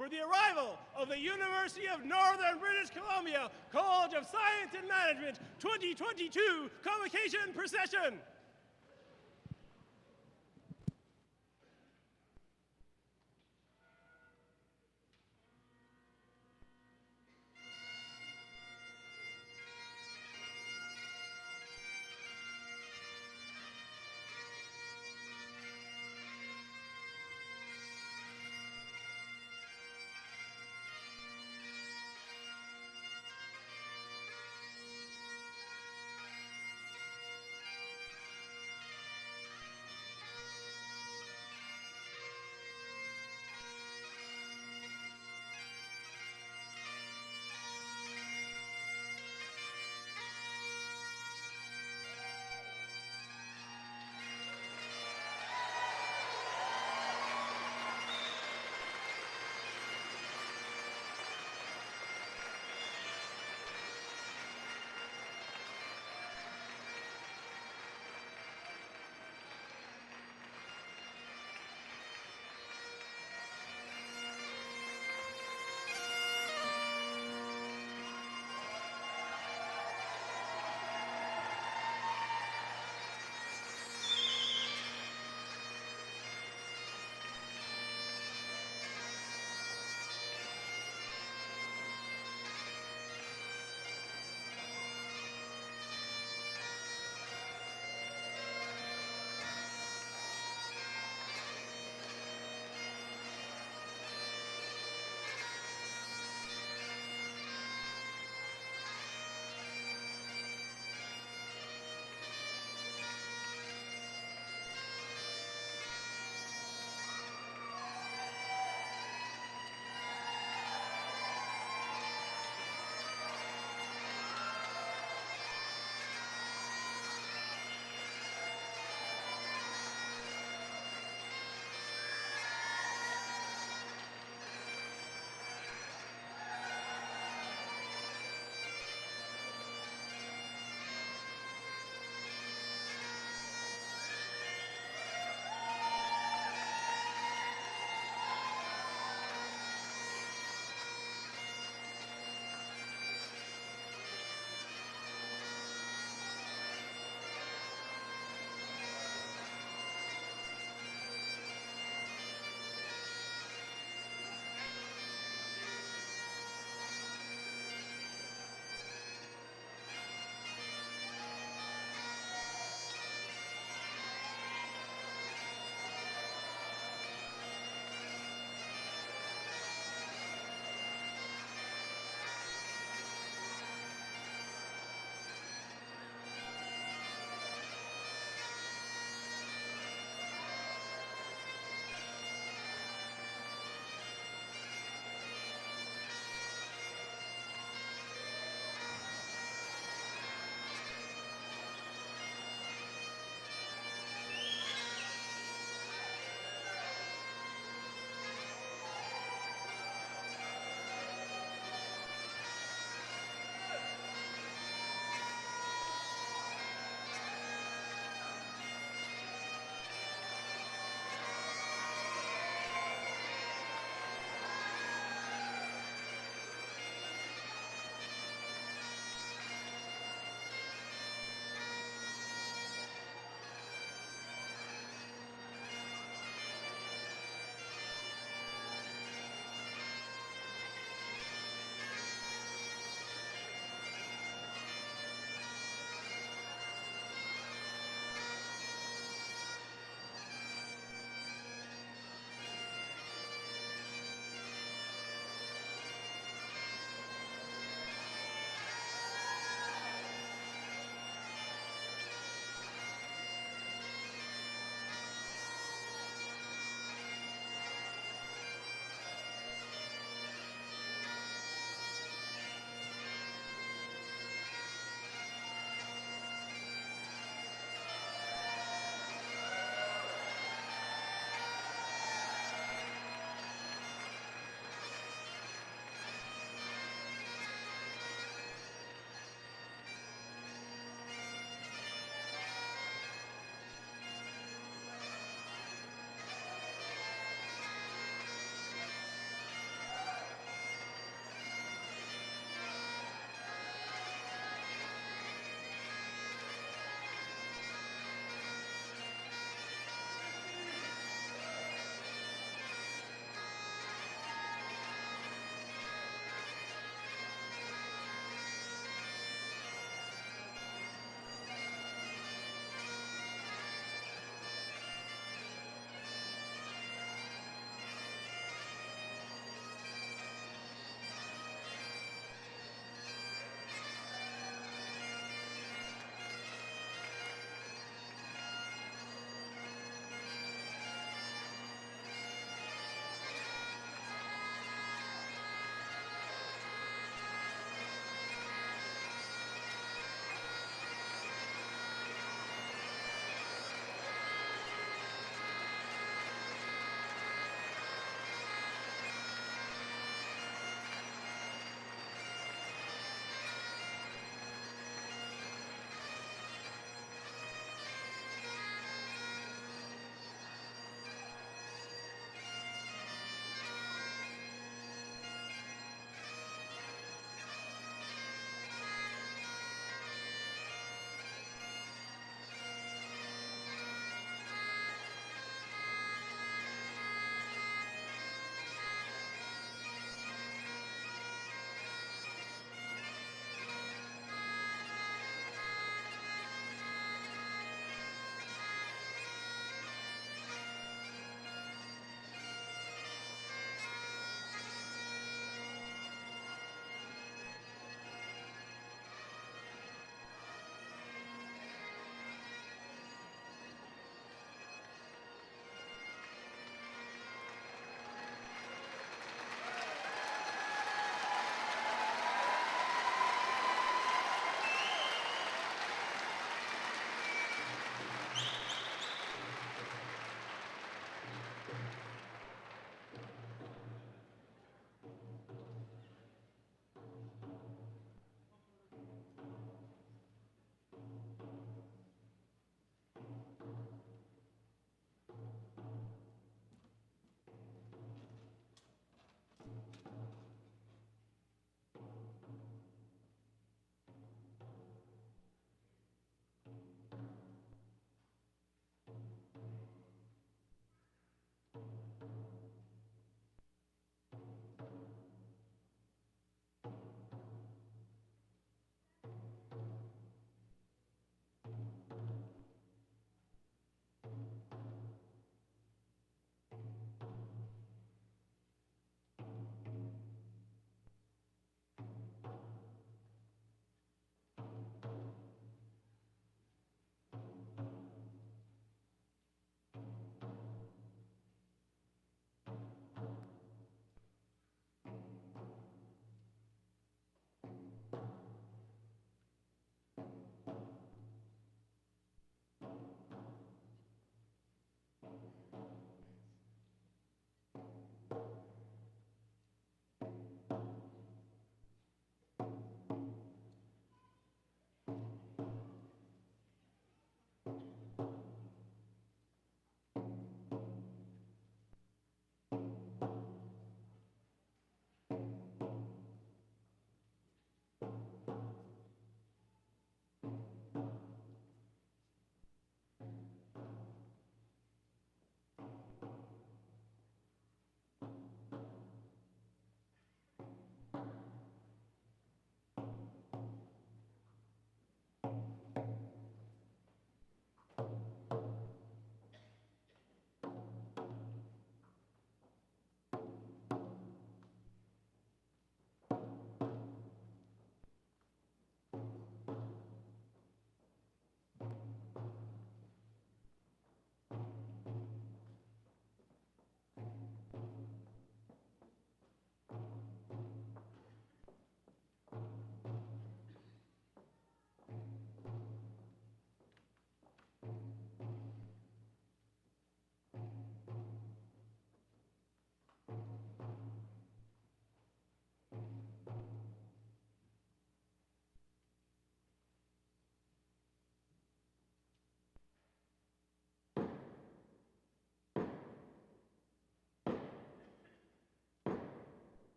for the arrival of the University of Northern British Columbia College of Science and Management 2022 Convocation Procession.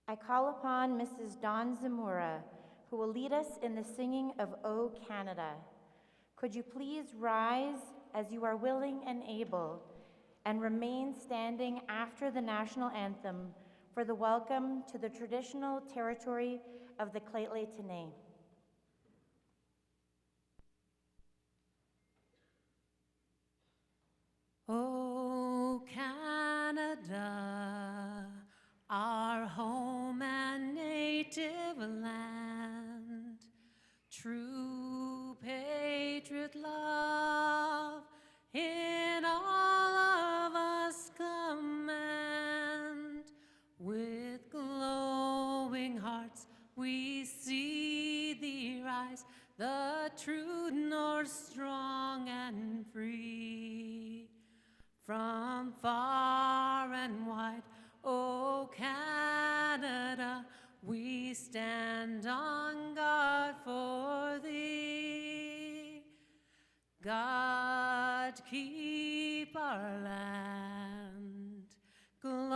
I call upon Mrs. Dawn Zamora, who will lead us in the singing of O Canada. Could you please rise as you are willing and able, and remain standing after the national anthem for the welcome to the traditional territory of the Lheidli T'enneh. O Canada, our home and native land, true patriot love in all of us command. With glowing hearts we see thee rise, the true north strong and free. From far and wide, O Canada, we stand on guard for thee. God keep our land glorious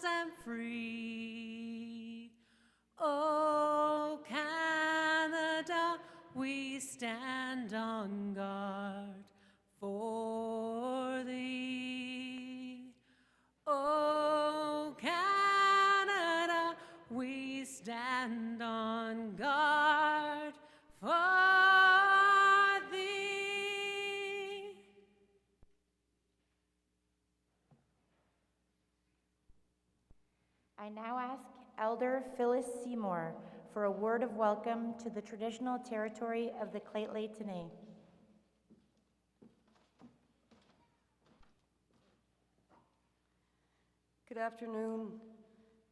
and free. O Canada, we stand on guard for thee. O Canada, we stand on guard for thee. I now ask Elder Phyllis Seymour for a word of welcome to the traditional territory of the Lheidli T'enneh. Good afternoon.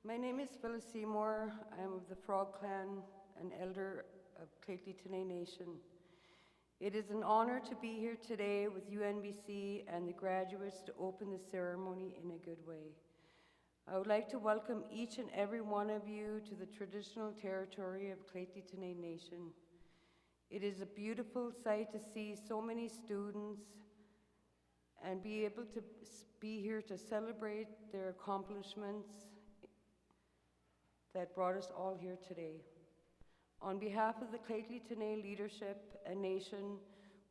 My name is Phyllis Seymour. I am of the Frog Clan, an elder of Lheidli T'enneh Nation. It is an honor to be here today with UNBC and the graduates to open the ceremony in a good way. I would like to welcome each and every one of you to the traditional territory of Lheidli T'enneh Nation. It is a beautiful sight to see so many students and be able to be here to celebrate their accomplishments that brought us all here today. On behalf of the Lheidli T'enneh leadership and nation,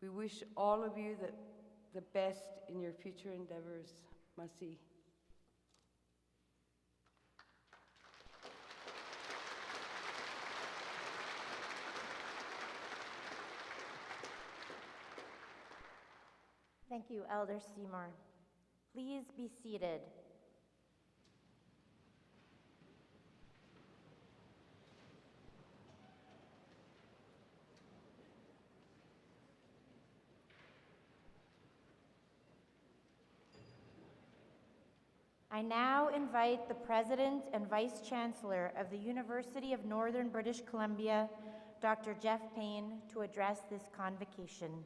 we wish all of you the best in your future endeavors. Masi. Thank you, Elder Seymour. Please be seated. I now invite the President and Vice Chancellor of the University of Northern British Columbia, Dr. Jeff Payne, to address this convocation.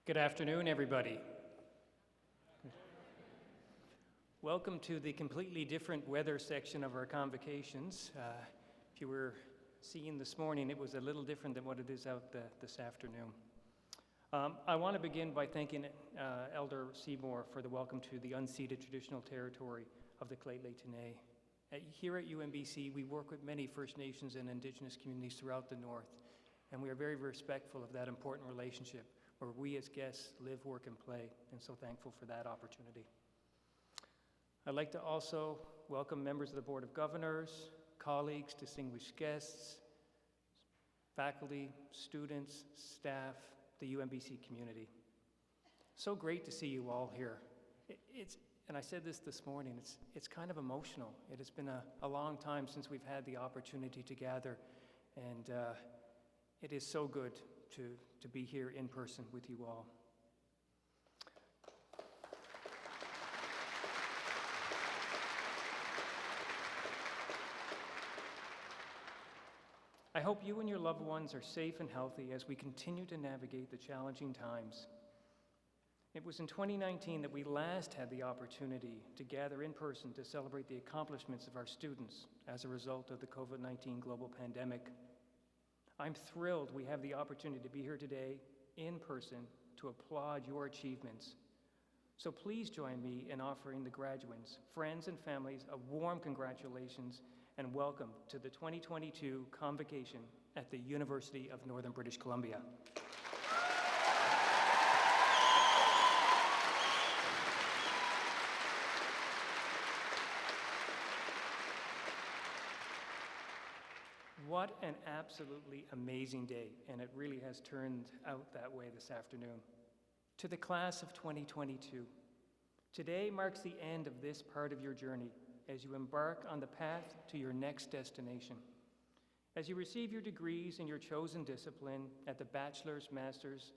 Good afternoon, everybody. Welcome to the completely different weather section of our convocations. If you were seeing this morning, it was a little different than what it is out this afternoon. I want to begin by thanking Elder Seymour for the welcome to the unceded traditional territory of the Lheidli T'enneh. Here at UNBC, we work with many First Nations and Indigenous communities throughout the North, and we are very, very respectful of that important relationship where we as guests live, work, and play, and so thankful for that opportunity. I'd like to also welcome members of the Board of Governors, colleagues, distinguished guests, faculty, students, staff, the UNBC community. So great to see you all here. And I said this morning, it's kind of emotional. It has been a long time since we've had the opportunity to gather, and it is so good to be here in person with you all. I hope you and your loved ones are safe and healthy as we continue to navigate the challenging times. It was in 2019 that we last had the opportunity to gather in person to celebrate the accomplishments of our students as a result of the COVID-19 global pandemic. I'm thrilled we have the opportunity to be here today in person to applaud your achievements. So please join me in offering the graduates, friends, and families a warm congratulations and welcome to the 2022 Convocation at the University of Northern British Columbia. What an absolutely amazing day, and it really has turned out that way this afternoon. To the class of 2022, today marks the end of this part of your journey as you embark on the path to your next destination. As you receive your degrees in your chosen discipline at the bachelor's, master's,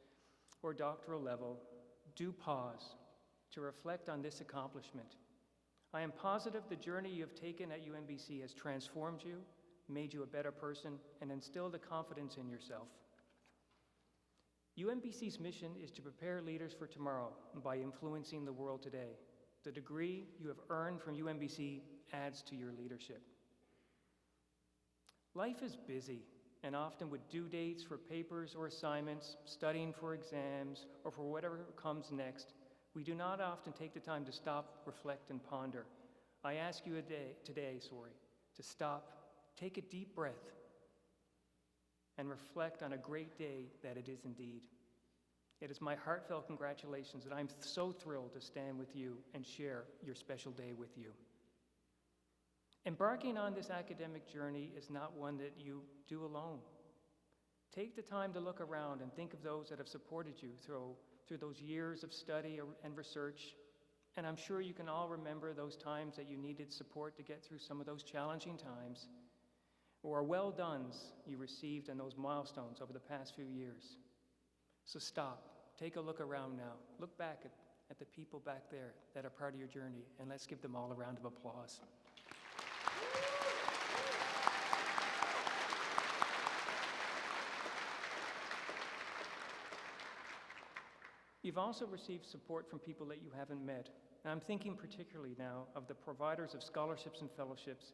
or doctoral level, do pause to reflect on this accomplishment. I am positive the journey you have taken at UNBC has transformed you, made you a better person, and instilled a confidence in yourself. UNBC's mission is to prepare leaders for tomorrow by influencing the world today. The degree you have earned from UNBC adds to your leadership. Life is busy, and often with due dates for papers or assignments, studying for exams, or for whatever comes next, we do not often take the time to stop, reflect, and ponder. I ask you today to stop, take a deep breath, and reflect on a great day that it is indeed. It is my heartfelt congratulations that I'm so thrilled to stand with you and share your special day with you. Embarking on this academic journey is not one that you do alone. Take the time to look around and think of those that have supported you through those years of study and research. And I'm sure you can all remember those times that you needed support to get through some of those challenging times, or well dones you received and those milestones over the past few years. So stop, take a look around now. Look back at the people back there that are part of your journey, and let's give them all a round of applause. You've also received support from people that you haven't met. And I'm thinking particularly now of the providers of scholarships and fellowships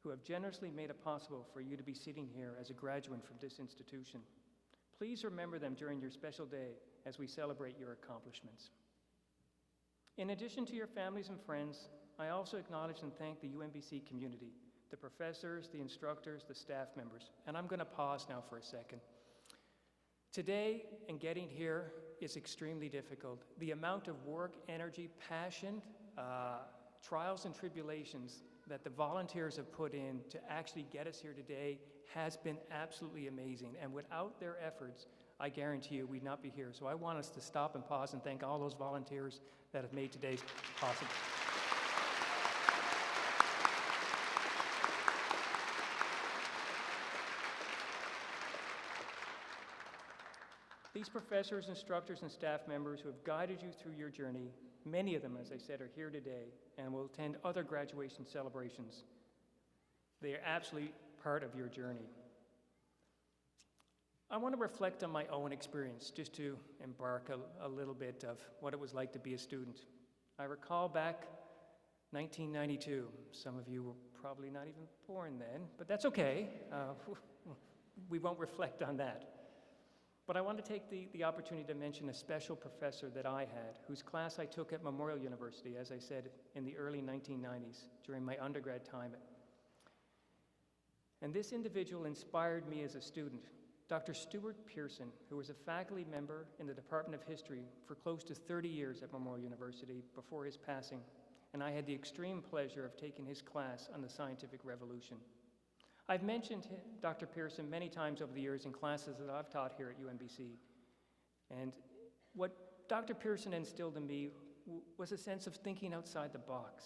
who have generously made it possible for you to be sitting here as a graduate from this institution. Please remember them during your special day as we celebrate your accomplishments. In addition to your families and friends, I also acknowledge and thank the UNBC community, the professors, the instructors, the staff members. And I'm going to pause now for a second. Today, and getting here is extremely difficult. The amount of work, energy, passion, trials and tribulations that the volunteers have put in to actually get us here today has been absolutely amazing. And without their efforts, I guarantee you we'd not be here. So I want us to stop and pause and thank all those volunteers that have made today possible. These professors, instructors, and staff members who have guided you through your journey, many of them, as I said, are here today and will attend other graduation celebrations. They are absolutely part of your journey. I want to reflect on my own experience, just to embark a little bit of what it was like to be a student. I recall back 1992. Some of you were probably not even born then, but that's okay. We won't reflect on that. But I want to take the opportunity to mention a special professor that I had, whose class I took at Memorial University, as I said, in the early 1990s, during my undergrad time. And this individual inspired me as a student, Dr. Stuart Pearson, who was a faculty member in the Department of History for close to 30 years at Memorial University before his passing, and I had the extreme pleasure of taking his class on the scientific revolution. I've mentioned Dr. Pearson many times over the years in classes that I've taught here at UNBC. And what Dr. Pearson instilled in me was a sense of thinking outside the box,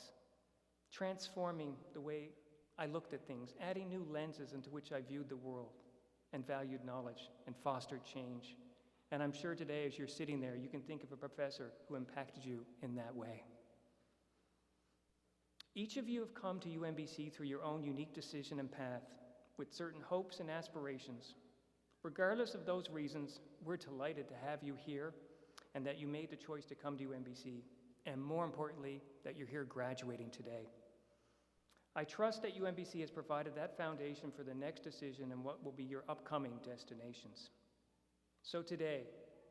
transforming the way I looked at things, adding new lenses into which I viewed the world and valued knowledge and fostered change. And I'm sure today, as you're sitting there, you can think of a professor who impacted you in that way. Each of you have come to UNBC through your own unique decision and path, with certain hopes and aspirations. Regardless of those reasons, we're delighted to have you here, and that you made the choice to come to UNBC, and more importantly, that you're here graduating today. I trust that UNBC has provided that foundation for the next decision and what will be your upcoming destinations. So today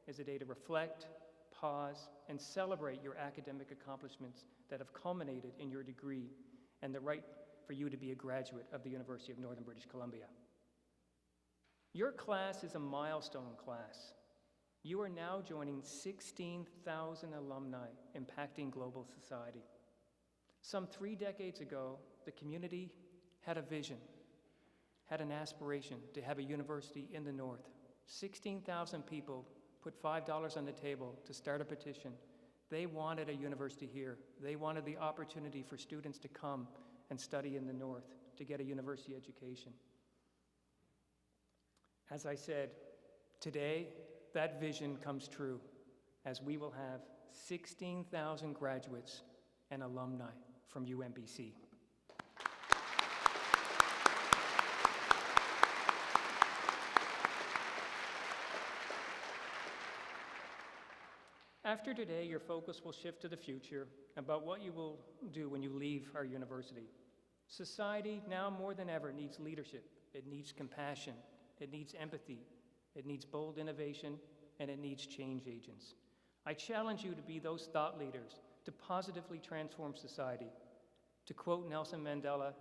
is a day to reflect, pause, and celebrate your academic accomplishments that have culminated in your degree and the right for you to be a graduate of the University of Northern British Columbia. Your class is a milestone class. You are now joining 16,000 alumni impacting global society. Some 3 decades ago, the community had a vision, had an aspiration to have a university in the North. 16,000 people put $5 on the table to start a petition. They wanted a university here. They wanted the opportunity for students to come and study in the North, to get a university education. As I said, today, that vision comes true as we will have 16,000 graduates and alumni from UNBC. After today, your focus will shift to the future about what you will do when you leave our university. Society now more than ever needs leadership. It needs compassion. It needs empathy. It needs bold innovation, and it needs change agents. I challenge you to be those thought leaders to positively transform society. To quote Nelson Mandela,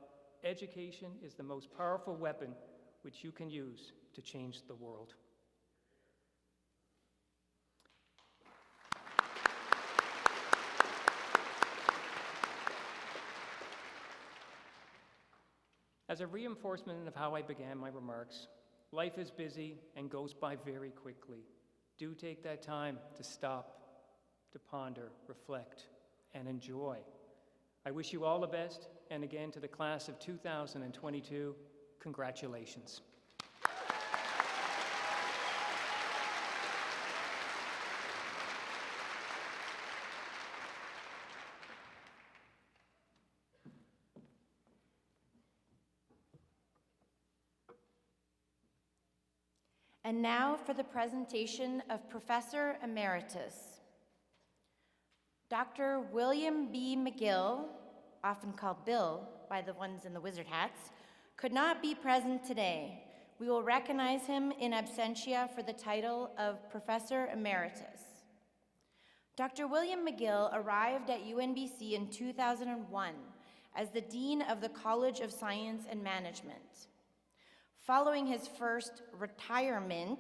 education is the most powerful weapon which you can use to change the world. As a reinforcement of how I began my remarks, life is busy and goes by very quickly. Do take that time to stop, to ponder, reflect, and enjoy. I wish you all the best, and again to the class of 2022, congratulations. And now for the presentation of Professor Emeritus. Dr. William B. McGill, often called Bill by the ones in the wizard hats, could not be present today. We will recognize him in absentia for the title of Professor Emeritus. Dr. William McGill arrived at UNBC in 2001 as the Dean of the College of Science and Management. Following his first retirement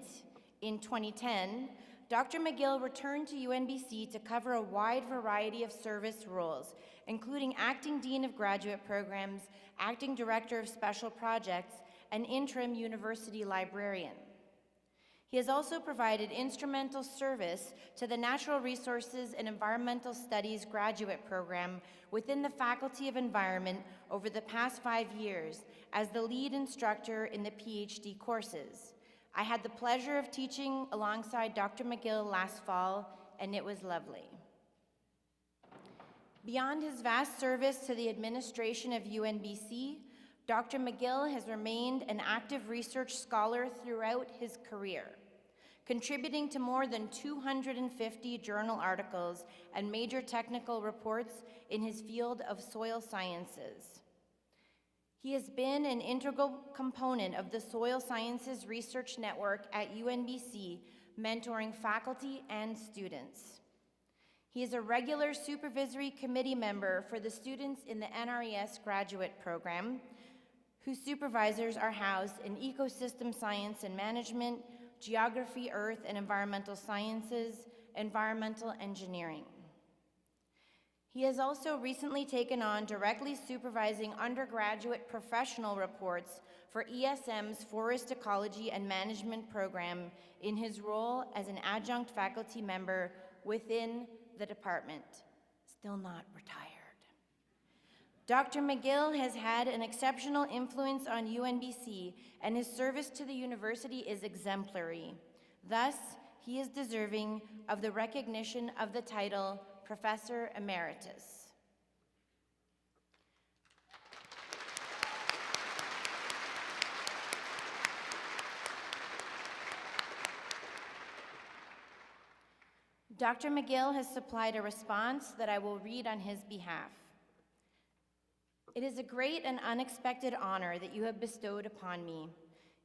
in 2010, Dr. McGill returned to UNBC to cover a wide variety of service roles, including acting dean of graduate programs, acting director of special projects, and interim university librarian. He has also provided instrumental service to the Natural Resources and Environmental Studies graduate program within the Faculty of Environment over the past 5 years as the lead instructor in the PhD courses. I had the pleasure of teaching alongside Dr. McGill last fall, and it was lovely. Beyond his vast service to the administration of UNBC, Dr. McGill has remained an active research scholar throughout his career, contributing to more than 250 journal articles and major technical reports in his field of soil sciences. He has been an integral component of the Soil Sciences Research Network at UNBC, mentoring faculty and students. He is a regular supervisory committee member for the students in the NRES graduate program, whose supervisors are housed in ecosystem science and management, geography, earth and environmental sciences, environmental engineering. He has also recently taken on directly supervising undergraduate professional reports for ESM's Forest Ecology and Management program in his role as an adjunct faculty member within the department. Still not retired. Dr. McGill has had an exceptional influence on UNBC, and his service to the university is exemplary. Thus, he is deserving of the recognition of the title Professor Emeritus. Dr. McGill has supplied a response that I will read on his behalf. It is a great and unexpected honor that you have bestowed upon me.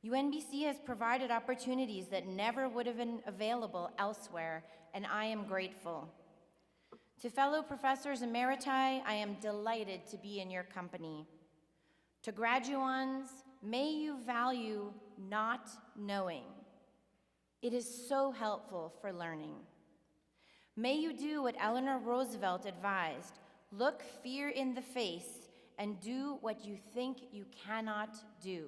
UNBC has provided opportunities that never would have been available elsewhere, and I am grateful. To fellow professors emeriti, I am delighted to be in your company. To graduands, may you value not knowing. It is so helpful for learning. May you do what Eleanor Roosevelt advised: look fear in the face and do what you think you cannot do.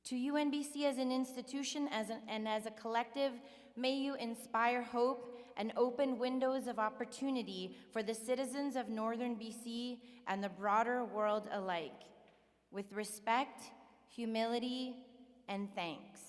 To UNBC as an institution and as a collective, may you inspire hope and open windows of opportunity for the citizens of Northern BC and the broader world alike, with respect, humility, and thanks.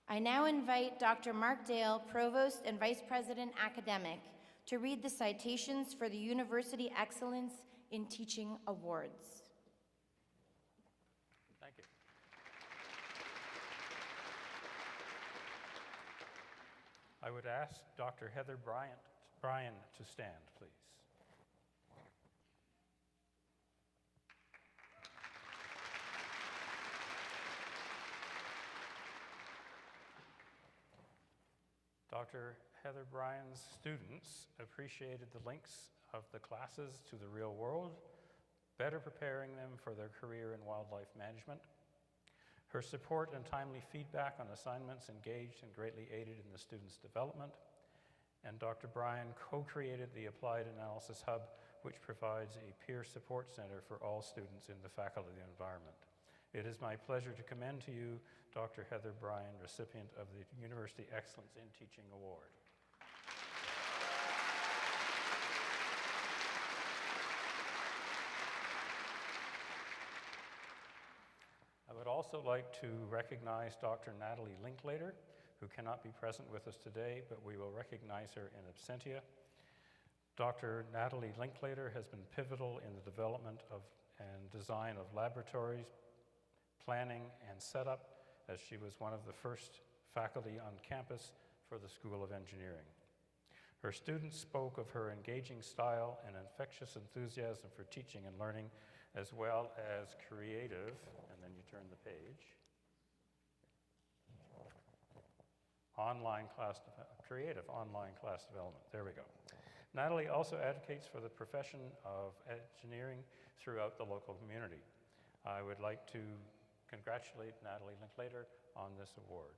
I now invite Dr. Mark Dale, Provost and Vice President Academic, to read the citations for the University Excellence in Teaching Awards. Thank you. I would ask Dr. Heather Bryan to stand, please. Dr. Heather Bryan's students appreciated the links of the classes to the real world, better preparing them for their career in wildlife management. Her support and timely feedback on assignments engaged and greatly aided in the students' development. And Dr. Bryan co-created the Applied Analysis Hub, which provides a peer support center for all students in the faculty environment. It is my pleasure to commend to you Dr. Heather Bryan, recipient of the University Excellence in Teaching Award. I would also like to recognize Dr. Natalie Linklater, who cannot be present with us today, but we will recognize her in absentia. Dr. Natalie Linklater has been pivotal in the development of and design of laboratories, planning, and setup, as she was one of the first faculty on campus for the School of Engineering. Her students spoke of her engaging style and infectious enthusiasm for teaching and learning, as well as creative, and then you turn the page, creative online class development. There we go. Natalie also advocates for the profession of engineering throughout the local community. I would like to congratulate Natalie Linklater on this award.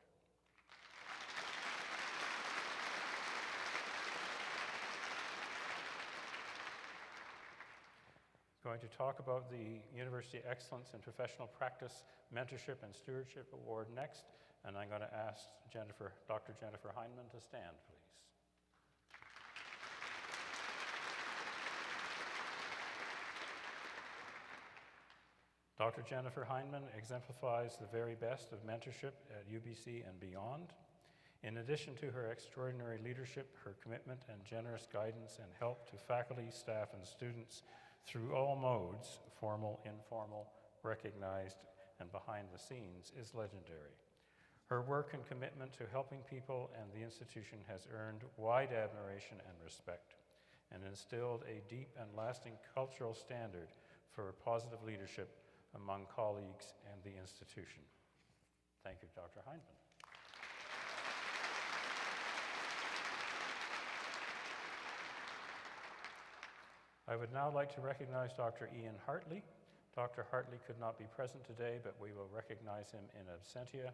Going to talk about the University Excellence in Professional Practice Mentorship and Stewardship Award next, and I'm going to ask Dr. Jennifer Heineman to stand, please. Dr. Jennifer Heineman exemplifies the very best of mentorship at UBC and beyond. In addition to her extraordinary leadership, her commitment and generous guidance and help to faculty, staff, and students through all modes, formal, informal, recognized, and behind the scenes, is legendary. Her work and commitment to helping people and the institution has earned wide admiration and respect, and instilled a deep and lasting cultural standard for positive leadership among colleagues and the institution. Thank you, Dr. Heineman. I would now like to recognize Dr. Ian Hartley. Dr. Hartley could not be present today, but we will recognize him in absentia.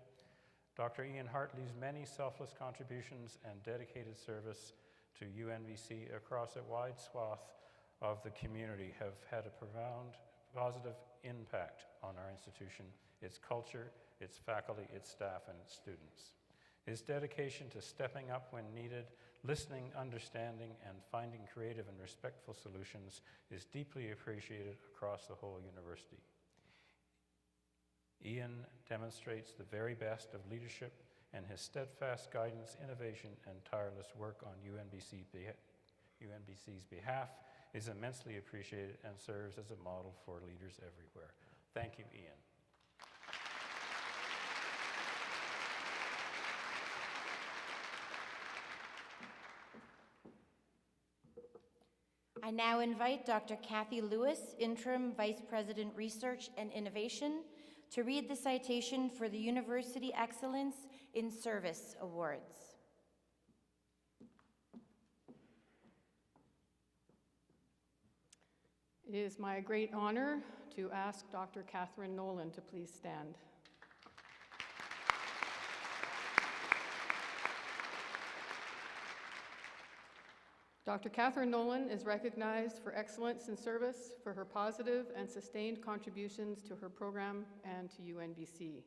Dr. Ian Hartley's many selfless contributions and dedicated service to UNBC across a wide swath of the community have had a profound positive impact on our institution, its culture, its faculty, its staff, and its students. His dedication to stepping up when needed, listening, understanding, and finding creative and respectful solutions is deeply appreciated across the whole university. Ian demonstrates the very best of leadership, and his steadfast guidance, innovation, and tireless work on UNBC's behalf is immensely appreciated and serves as a model for leaders everywhere. Thank you, Ian. I now invite Dr. Kathy Lewis, Interim Vice President, Research and Innovation, to read the citation for the University Excellence in Service Awards. It is my great honor to ask Dr. Catherine Nolan to please stand. Dr. Catherine Nolan is recognized for excellence in service for her positive and sustained contributions to her program and to UNBC,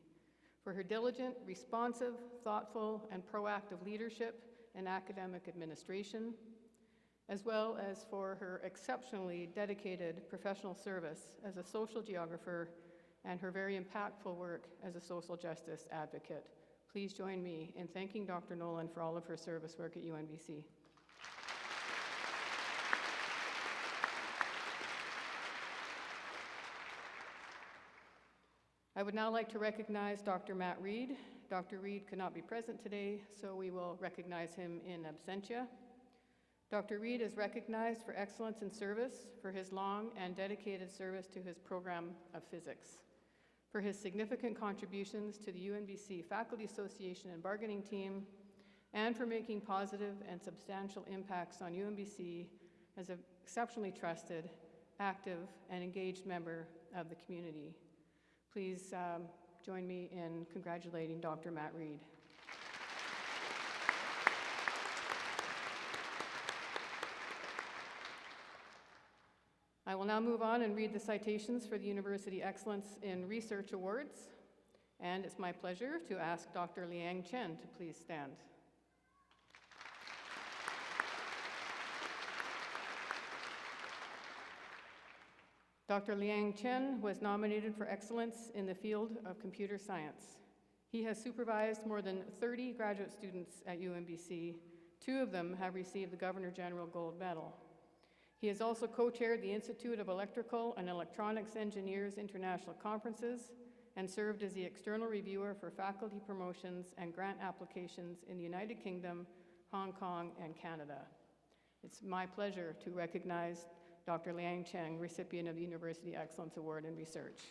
for her diligent, responsive, thoughtful, and proactive leadership in academic administration, as well as for her exceptionally dedicated professional service as a social geographer and her very impactful work as a social justice advocate. Please join me in thanking Dr. Nolan for all of her service work at UNBC. I would now like to recognize Dr. Matt Reed. Dr. Reed could not be present today, so we will recognize him in absentia. Dr. Reed is recognized for excellence in service for his long and dedicated service to his program of physics, for his significant contributions to the UNBC Faculty Association and bargaining team, and for making positive and substantial impacts on UNBC as an exceptionally trusted, active, and engaged member of the community. Please join me in congratulating Dr. Matt Reed. I will now move on and read the citations for the University Excellence in Research Awards, and it's my pleasure to ask Dr. Liang Chen to please stand. Dr. Liang Chen was nominated for excellence in the field of computer science. He has supervised more than 30 graduate students at UNBC. 2 of them have received the Governor General Gold Medal. He has also co-chaired the Institute of Electrical and Electronics Engineers International Conferences and served as the external reviewer for faculty promotions and grant applications in the United Kingdom, Hong Kong, and Canada. It's my pleasure to recognize Dr. Liang Chen, recipient of the University Excellence Award in Research.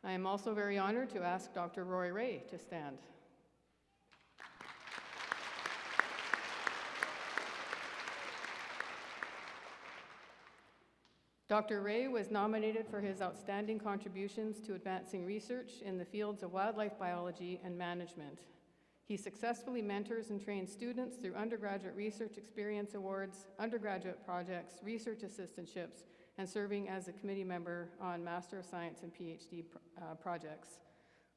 I am also very honored to ask Dr. Roy Ray to stand. Dr. Ray was nominated for his outstanding contributions to advancing research in the fields of wildlife biology and management. He successfully mentors and trains students through undergraduate research experience awards, undergraduate projects, research assistantships, and serving as a committee member on Master of Science and PhD projects.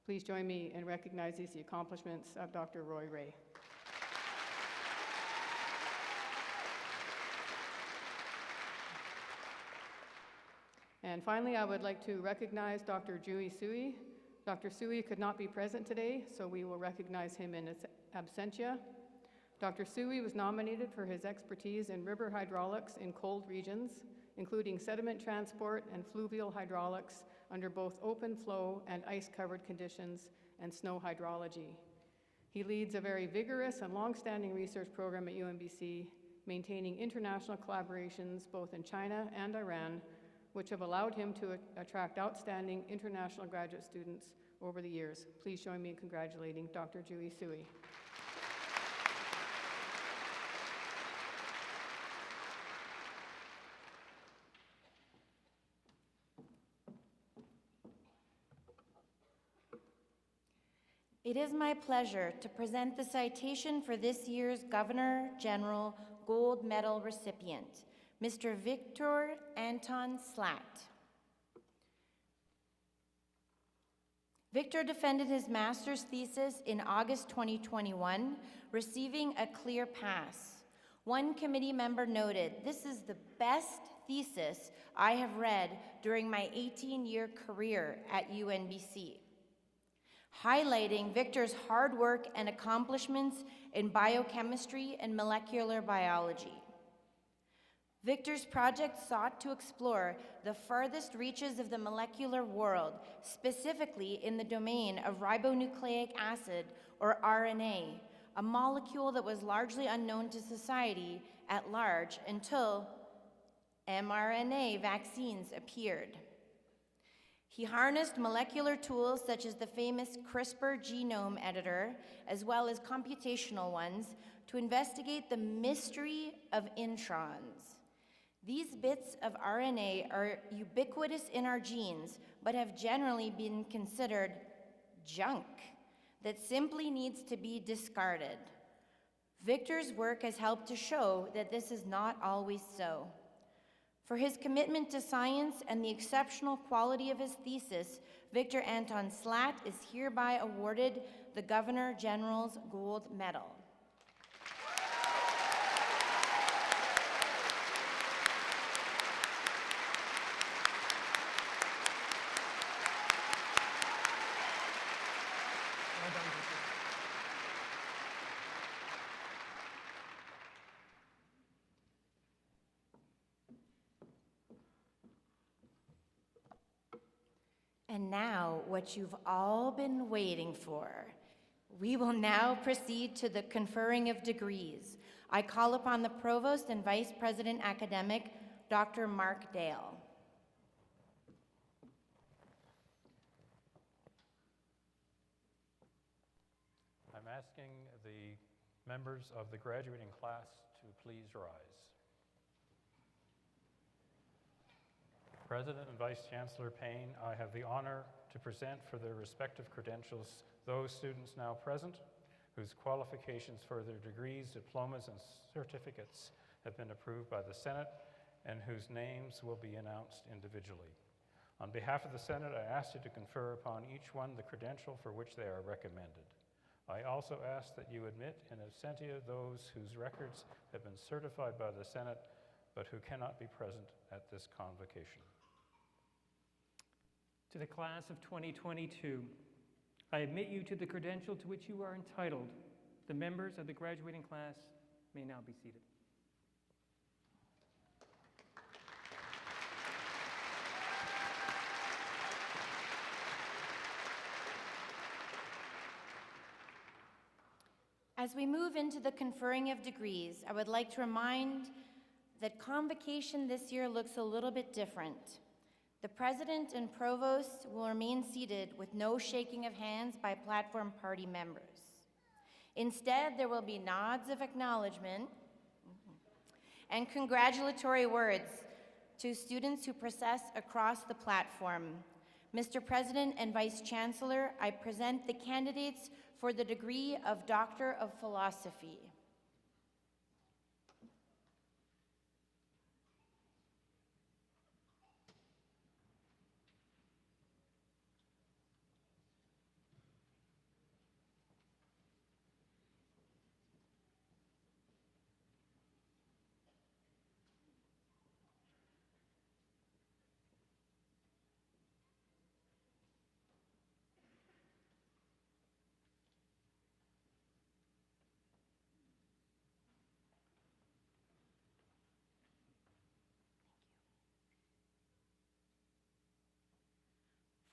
Please join me in recognizing the accomplishments of Dr. Roy Ray. And finally, I would like to recognize Dr. Jui Sui. Dr. Sui could not be present today, so we will recognize him in absentia. Dr. Sui was nominated for his expertise in river hydraulics in cold regions, including sediment transport and fluvial hydraulics under both open flow and ice-covered conditions and snow hydrology. He leads a very vigorous and long-standing research program at UNBC, maintaining international collaborations both in China and Iran, which have allowed him to attract outstanding international graduate students over the years. Please join me in congratulating Dr. Jui Sui. It is my pleasure to present the citation for this year's Governor General Gold Medal recipient, Mr. Victor Anton Slat. Victor defended his master's thesis in August 2021, receiving a clear pass. One committee member noted, "This is the best thesis I have read during my 18-year career at UNBC." highlighting Victor's hard work and accomplishments in biochemistry and molecular biology. Victor's project sought to explore the farthest reaches of the molecular world, specifically in the domain of ribonucleic acid, or RNA, a molecule that was largely unknown to society at large until mRNA vaccines appeared. He harnessed molecular tools such as the famous CRISPR genome editor, as well as computational ones, to investigate the mystery of introns. These bits of RNA are ubiquitous in our genes, but have generally been considered junk that simply needs to be discarded. Victor's work has helped to show that this is not always so. For his commitment to science and the exceptional quality of his thesis, Victor Anton Slat is hereby awarded the Governor General's Gold Medal. And now, what you've all been waiting for. We will now proceed to the conferring of degrees. I call upon the Provost and Vice President Academic, Dr. Mark Dale. I'm asking the members of the graduating class to please rise. President and Vice Chancellor Payne, I have the honor to present for their respective credentials those students now present whose qualifications for their degrees, diplomas, and certificates have been approved by the Senate and whose names will be announced individually. On behalf of the Senate, I ask you to confer upon each one the credential for which they are recommended. I also ask that you admit in absentia those whose records have been certified by the Senate but who cannot be present at this convocation. To the class of 2022, I admit you to the credential to which you are entitled. The members of the graduating class may now be seated. As we move into the conferring of degrees, I would like to remind that convocation this year looks a little bit different. The President and Provost will remain seated with no shaking of hands by platform party members. Instead, there will be nods of acknowledgement and congratulatory words to students who process across the platform. Mr. President and Vice Chancellor, I present the candidates for the degree of Doctor of Philosophy.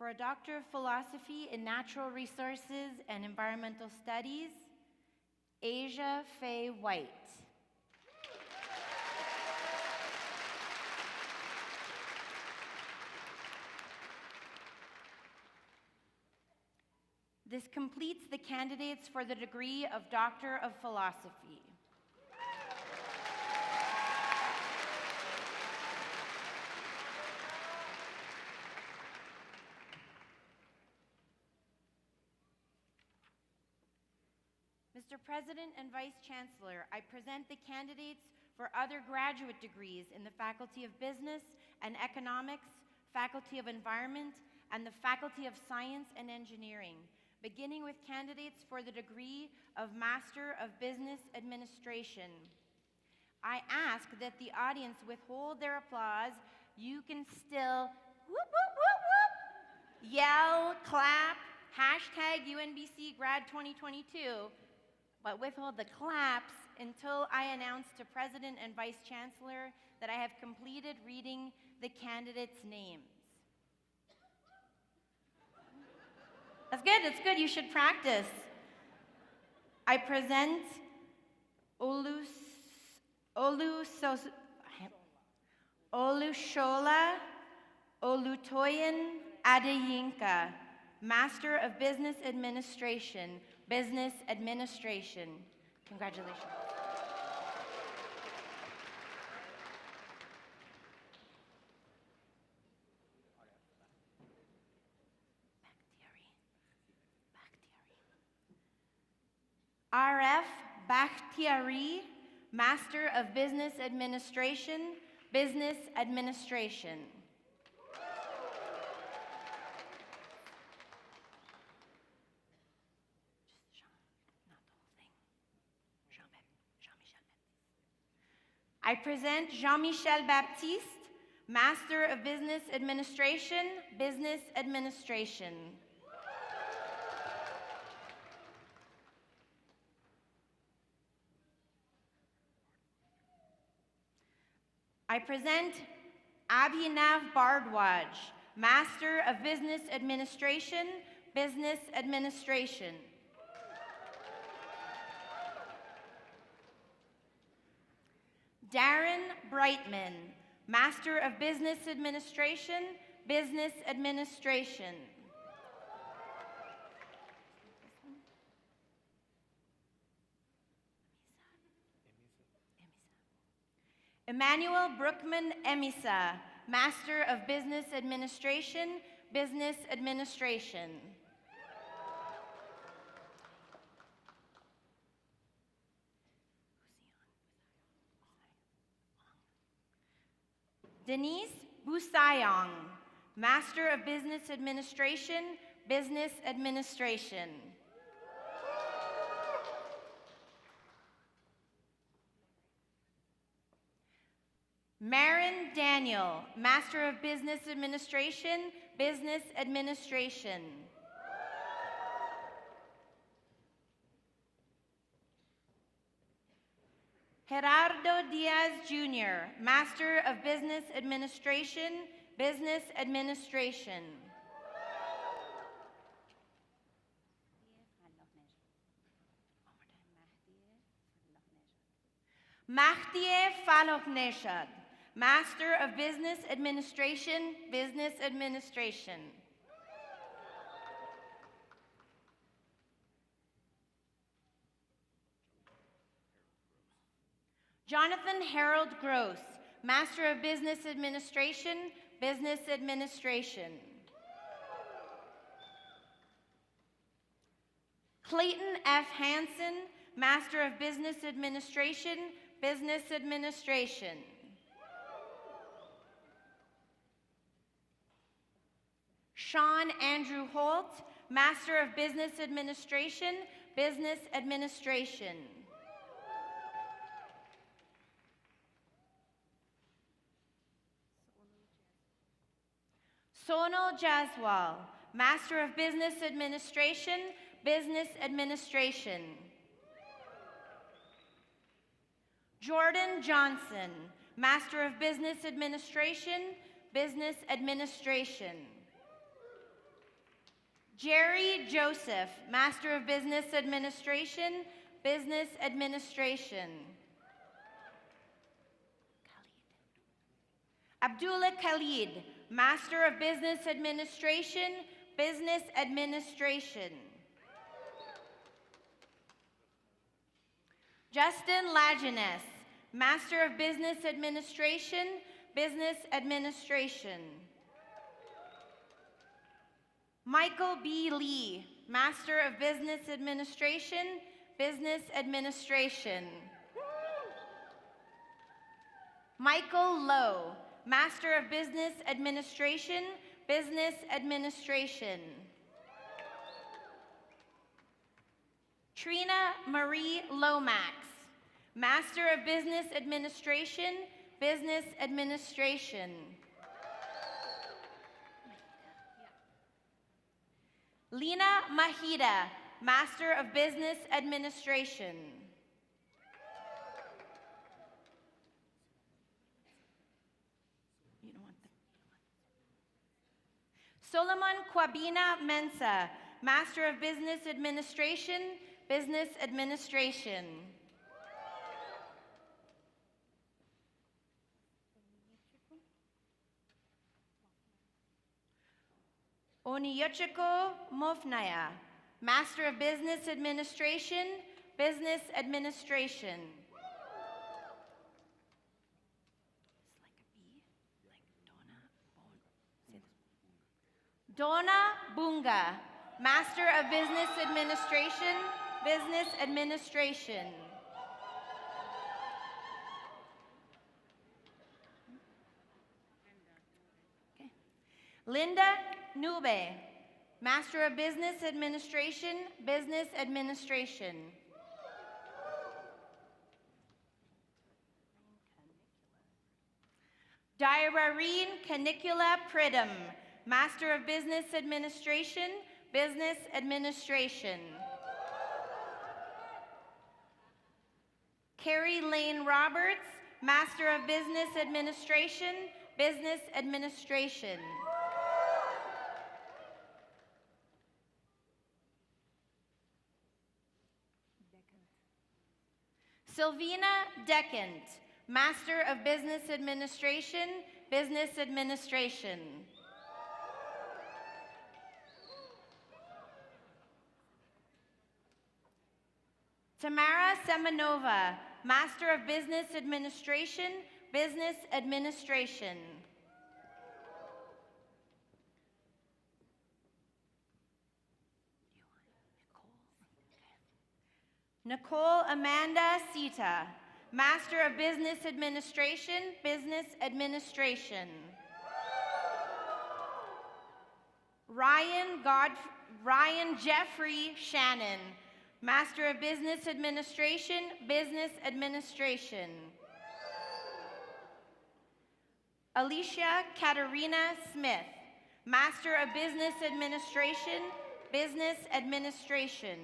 For a Doctor of Philosophy in Natural Resources and Environmental Studies, Asia Faye White. This completes the candidates for the degree of Doctor of Philosophy. Mr. President and Vice Chancellor, I present the candidates for other graduate degrees in the Faculty of Business and Economics, Faculty of Environment, and the Faculty of Science and Engineering, beginning with candidates for the degree of Master of Business Administration. I ask that the audience withhold their applause. You can still whoop, whoop, whoop, whoop, yell, clap, hashtag UNBC Grad 2022, but withhold the claps until I announce to President and Vice Chancellor that I have completed reading the candidates' names. That's good, that's good, you should practice. I present Olushola Olutoyin Adeyinka, Master of Business Administration, Business Administration. Congratulations. RF Bakhtiari, Master of Business Administration, Business Administration. I present Jean-Michel Baptiste, Master of Business Administration, Business Administration. I present Abhinav Bardwaj, Master of Business Administration, Business Administration. Darren Brightman, Master of Business Administration, Business Administration. Emmanuel Brookman Emisa, Master of Business Administration, Business Administration. Denise Busayong, Master of Business Administration, Business Administration. Marin Daniel, Master of Business Administration, Business Administration. Gerardo Diaz Jr., Master of Business Administration, Business Administration. Mahdie Falokneshad, Master of Business Administration, Business Administration. Jonathan Harold Gross, Master of Business Administration, Business Administration. Clayton F. Hansen, Master of Business Administration, Business Administration. Sean Andrew Holt, Master of Business Administration, Business Administration. Sonal Jaswal, Master of Business Administration, Business Administration. Jordan Johnson, Master of Business Administration, Business Administration. Jerry Joseph, Master of Business Administration, Business Administration. Abdullah Khalid, Master of Business Administration, Business Administration. Justin Lajeunesse, Master of Business Administration, Business Administration. Michael B. Lee, Master of Business Administration, Business Administration. Michael Lowe, Master of Business Administration, Business Administration. Trina Marie Lomax, Master of Business Administration, Business Administration. Lina Mahida, Master of Business Administration. You don't want them. Solomon Kwabina Mensa, Master of Business Administration, Business Administration. Oniyochiko Mofnaya, Master of Business Administration, Business Administration. Donna Bunga, Master of Business Administration, Business Administration. Okay. Linda Nube, Master of Business Administration, Business Administration. Dairareen Canicula Pridham, Master of Business Administration, Business Administration. Carrie Lane Roberts, Master of Business Administration, Business Administration. Sylvina Deckent, Master of Business Administration, Business Administration. Tamara Semenova, Master of Business Administration, Business Administration. Nicole Amanda Sita, Master of Business Administration, Business Administration. Ryan Jeffrey Shannon, Master of Business Administration, Business Administration. Alicia Katarina Smith, Master of Business Administration, Business Administration.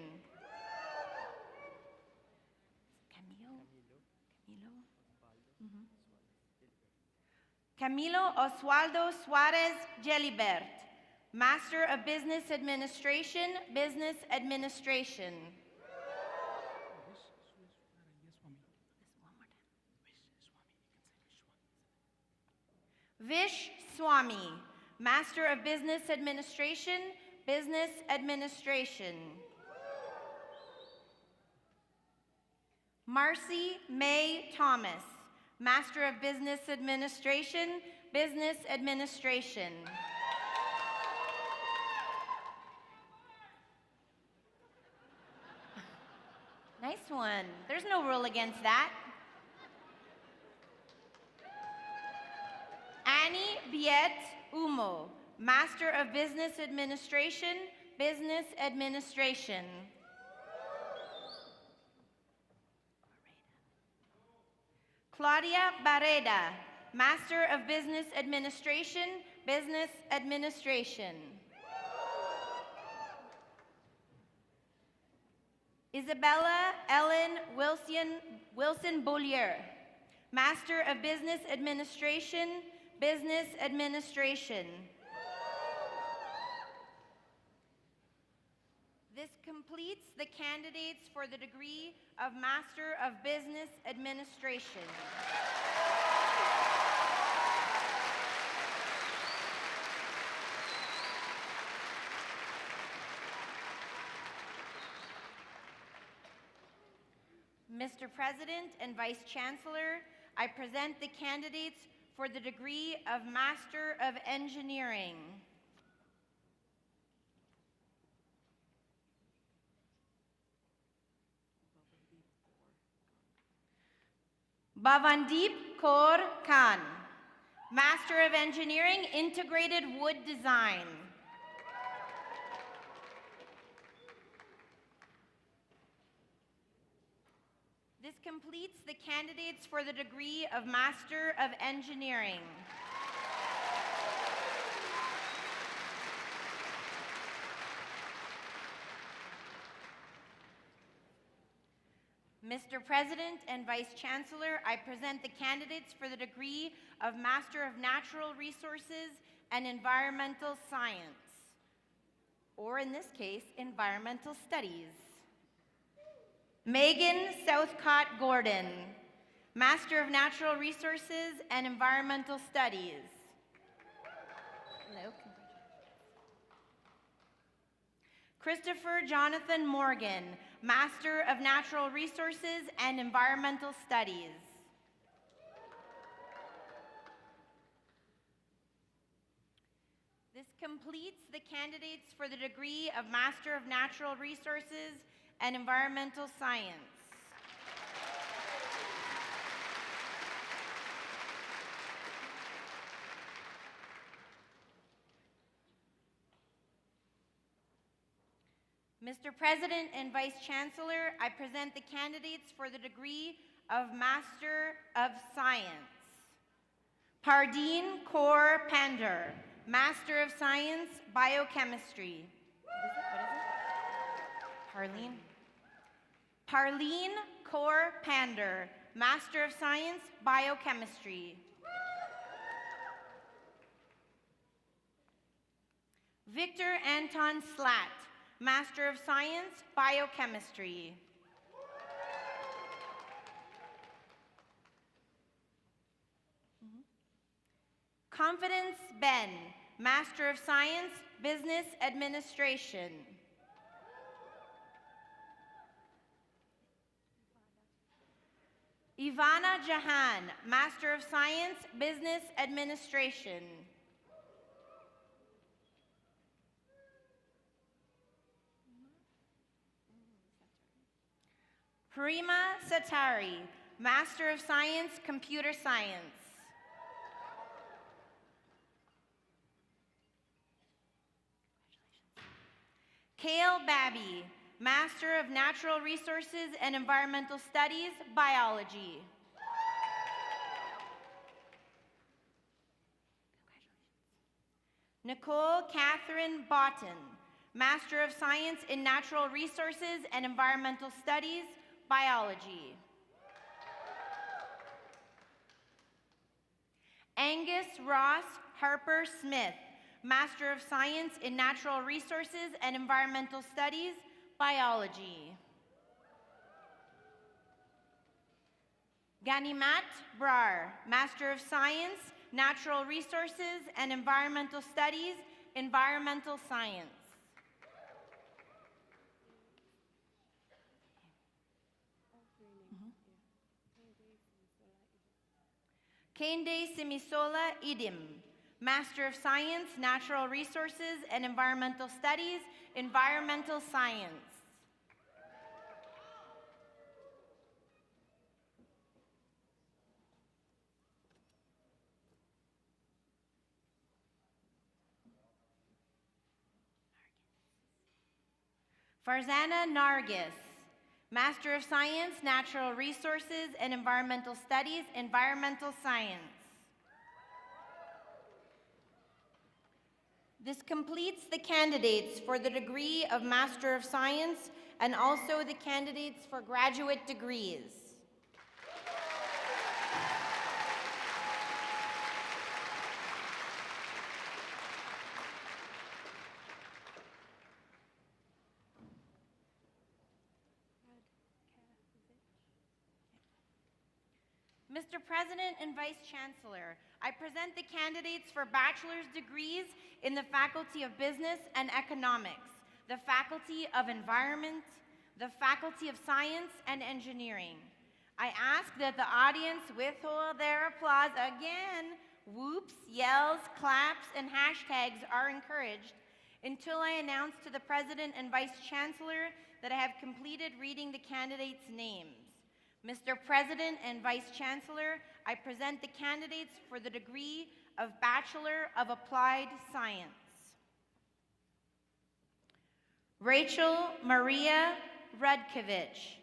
Camilo Oswaldo Suarez Gelibert, Master of Business Administration, Business Administration. Vish Swami, Master of Business Administration, Business Administration. Marcy May Thomas, Master of Business Administration, Business Administration. Nice one. There's no rule against that. Annie Biet Umo, Master of Business Administration, Business Administration. Claudia Barreda, Master of Business Administration, Business Administration. Isabella Ellen Wilson Bollier, Master of Business Administration, Business Administration. This completes the candidates for the degree of Master of Business Administration. Mr. President and Vice Chancellor, I present the candidates for the degree of Master of Engineering. Bhavandeep Kaur Khan, Master of Engineering, Integrated Wood Design. This completes the candidates for the degree of Master of Engineering. Mr. President and Vice Chancellor, I present the candidates for the degree of Master of Natural Resources and Environmental Science, or in this case, Environmental Studies. Megan Southcott Gordon, Master of Natural Resources and Environmental Studies. Hello. Christopher Jonathan Morgan, Master of Natural Resources and Environmental Studies. This completes the candidates for the degree of Master of Natural Resources and Environmental Science. Mr. President and Vice Chancellor, I present the candidates for the degree of Master of Science. Pardeen Kaur Pander, Master of Science, Biochemistry. What is it? Parleen Kaur Pander, Master of Science, Biochemistry. Victor Anton Slat, Master of Science, Biochemistry. Confidence Ben, Master of Science, Business Administration. Ivana Jahan, Master of Science, Business Administration. Prima Satari, Master of Science, Computer Science. Kale Babby, Master of Natural Resources and Environmental Studies, Biology. Nicole Catherine Botten, Master of Science in Natural Resources and Environmental Studies, Biology. Angus Ross Harper Smith, Master of Science in Natural Resources and Environmental Studies, Biology. Ganimat Brar, Master of Science, Natural Resources and Environmental Studies, Environmental Science. Kende Simisola Idim, Master of Science, Natural Resources and Environmental Studies, Environmental Science. Farzana Nargis, Master of Science, Natural Resources and Environmental Studies, Environmental Science. This completes the candidates for the degree of Master of Science and also the candidates for graduate degrees. Mr. President and Vice Chancellor, I present the candidates for bachelor's degrees in the Faculty of Business and Economics, the Faculty of Environment, the Faculty of Science and Engineering. I ask that the audience withhold their applause again. Whoops, yells, claps, and hashtags are encouraged until I announce to the President and Vice Chancellor that I have completed reading the candidates' names. Mr. President and Vice Chancellor, I present the candidates for the degree of Bachelor of Applied Science. Rachel Maria Rudkovich,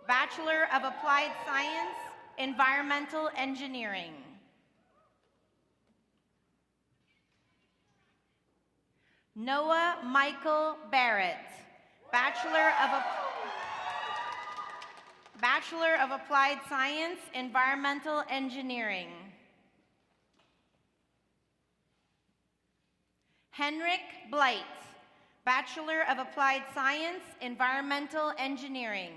Bachelor of Applied Science, Environmental Engineering. Noah Michael Barrett, Bachelor Bachelor of Applied Science, Environmental Engineering. Henrik Blight, Bachelor of Applied Science, Environmental Engineering.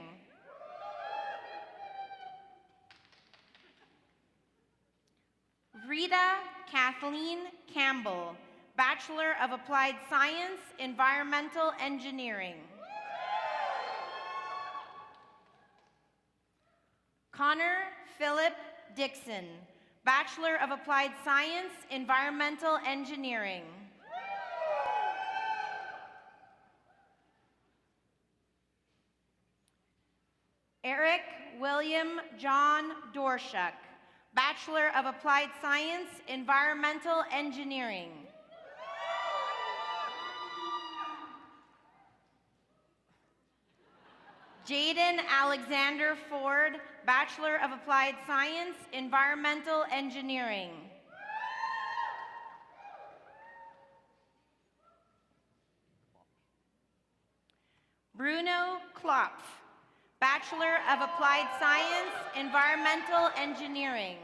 Rita Kathleen Campbell, Bachelor of Applied Science, Environmental Engineering. Connor Philip Dixon, Bachelor of Applied Science, Environmental Engineering. Eric William John Dorshuk, Bachelor of Applied Science, Environmental Engineering. Jaden Alexander Ford, Bachelor of Applied Science, Environmental Engineering. Bruno Klopf, Bachelor of Applied Science, Environmental Engineering.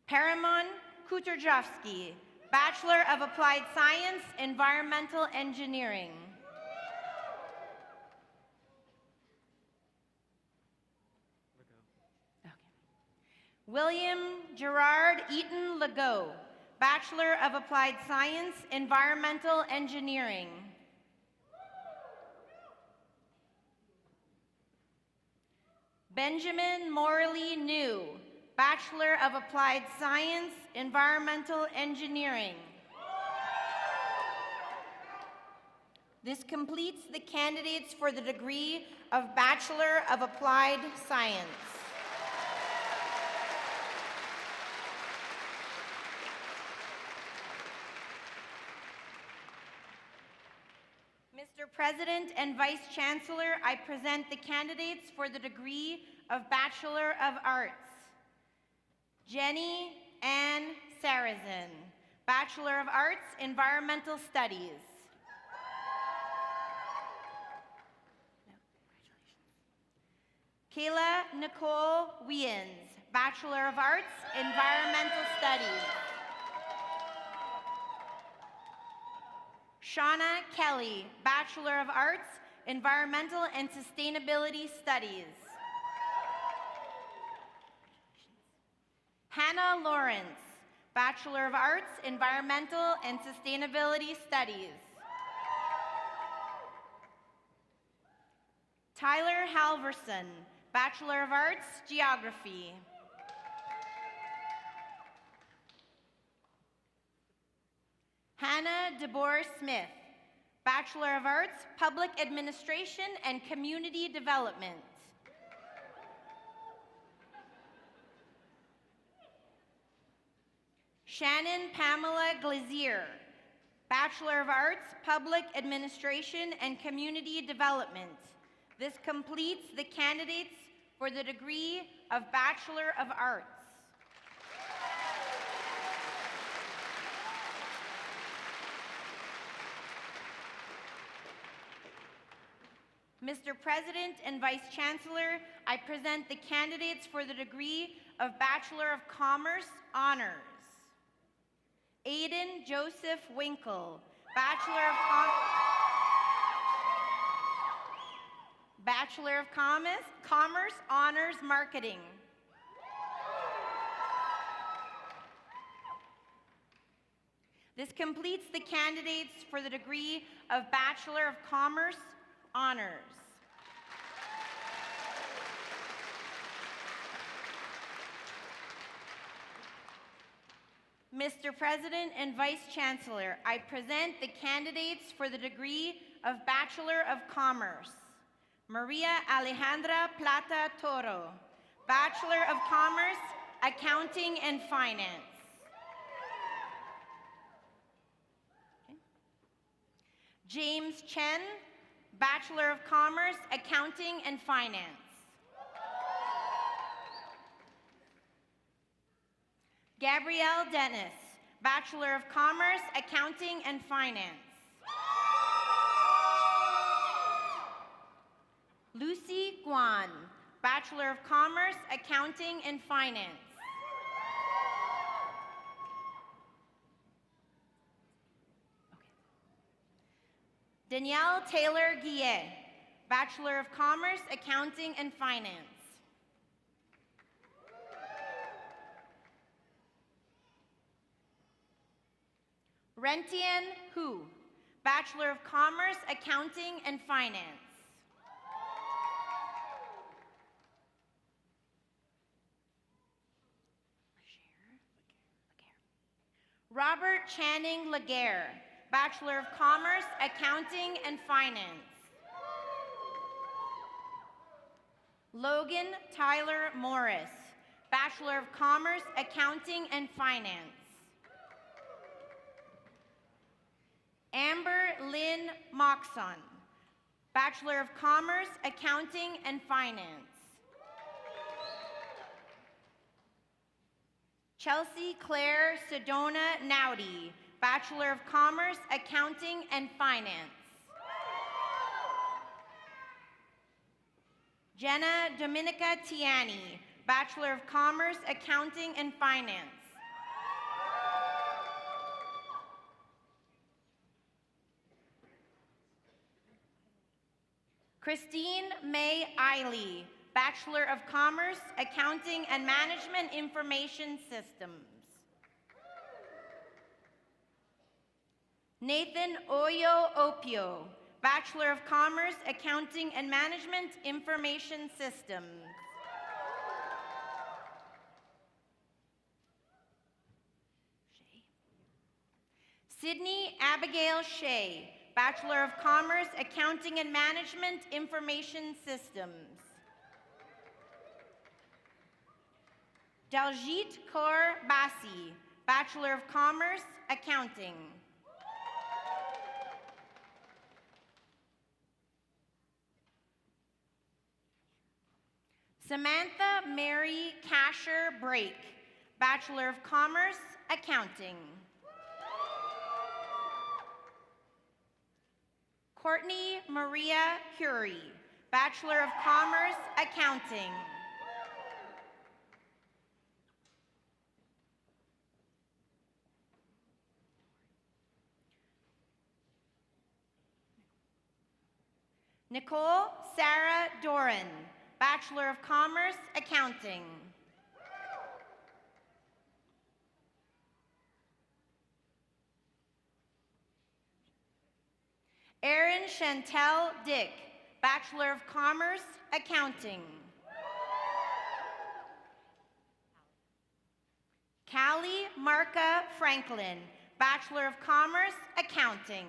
Paramon Kuterjovsky, Bachelor of Applied Science, Environmental Engineering. Okay. William Gerard Eaton Legault, Bachelor of Applied Science, Environmental Engineering. Benjamin Morley New, Bachelor of Applied Science, Environmental Engineering. This completes the candidates for the degree of Bachelor of Applied Science. Mr. President and Vice Chancellor, I present the candidates for the degree of Bachelor of Arts. Jenny Ann Sarazin, Bachelor of Arts, Environmental Studies. Kayla Nicole Wiens, Bachelor of Arts, Environmental Studies. Shauna Kelly, Bachelor of Arts, Environmental and Sustainability Studies. Hannah Lawrence, Bachelor of Arts, Environmental and Sustainability Studies. Tyler Halverson, Bachelor of Arts, Geography. Hannah DeBoer Smith, Bachelor of Arts, Public Administration and Community Development. Shannon Pamela Glazier, Bachelor of Arts, Public Administration and Community Development. This completes the candidates for the degree of Bachelor of Arts. Mr. President and Vice Chancellor, I present the candidates for the degree of Bachelor of Commerce Honors. Aiden Joseph Winkle, Bachelor of Commerce Honors Marketing. This completes the candidates for the degree of Bachelor of Commerce Honors. Mr. President and Vice Chancellor, I present the candidates for the degree of Bachelor of Commerce. Maria Alejandra Plata Toro, Bachelor of Commerce, Accounting and Finance. Okay. James Chen, Bachelor of Commerce, Accounting and Finance. Gabrielle Dennis, Bachelor of Commerce, Accounting and Finance. Lucy Guan, Bachelor of Commerce, Accounting and Finance. Danielle Taylor Guillet, Bachelor of Commerce, Accounting and Finance. Rentian Hu, Bachelor of Commerce, Accounting and Finance. Robert Channing Laguerre, Bachelor of Commerce, Accounting and Finance. Logan Tyler Morris, Bachelor of Commerce, Accounting and Finance. Amber Lynn Moxon, Bachelor of Commerce, Accounting and Finance. Chelsea Claire Sedona Nowdy, Bachelor of Commerce, Accounting and Finance. Jenna Dominica Tiani, Bachelor of Commerce, Accounting and Finance. Christine May Eiley, Bachelor of Commerce, Accounting and Management Information Systems. Nathan Oyo Opio, Bachelor of Commerce, Accounting and Management Information Systems. Sydney Abigail Shea, Bachelor of Commerce, Accounting and Management Information Systems. Daljit Kaur Basi, Bachelor of Commerce, Accounting. Samantha Mary Casher Brake, Bachelor of Commerce, Accounting. Courtney Maria Curie, Bachelor of Commerce, Accounting. Nicole Sarah Doran, Bachelor of Commerce, Accounting. Erin Chantel Dick, Bachelor of Commerce, Accounting. Callie Marka Franklin, Bachelor of Commerce, Accounting.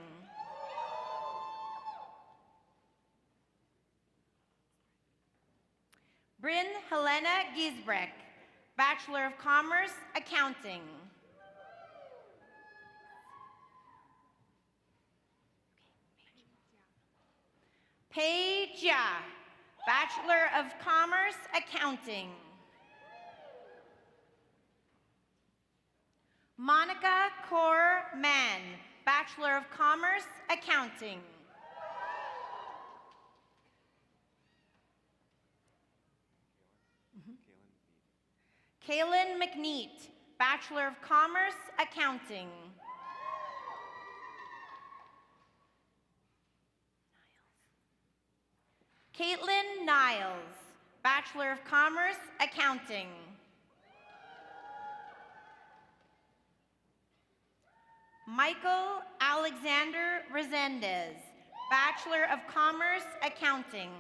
Bryn Helena Gisbrecht, Bachelor of Commerce, Accounting. Pei Jia, Bachelor of Commerce, Accounting. Monica Kaur Mann, Bachelor of Commerce, Accounting. Kaylin McNeat, Bachelor of Commerce, Accounting. Caitlin Niles, Bachelor of Commerce, Accounting. Michael Alexander Resendez, Bachelor of Commerce, Accounting.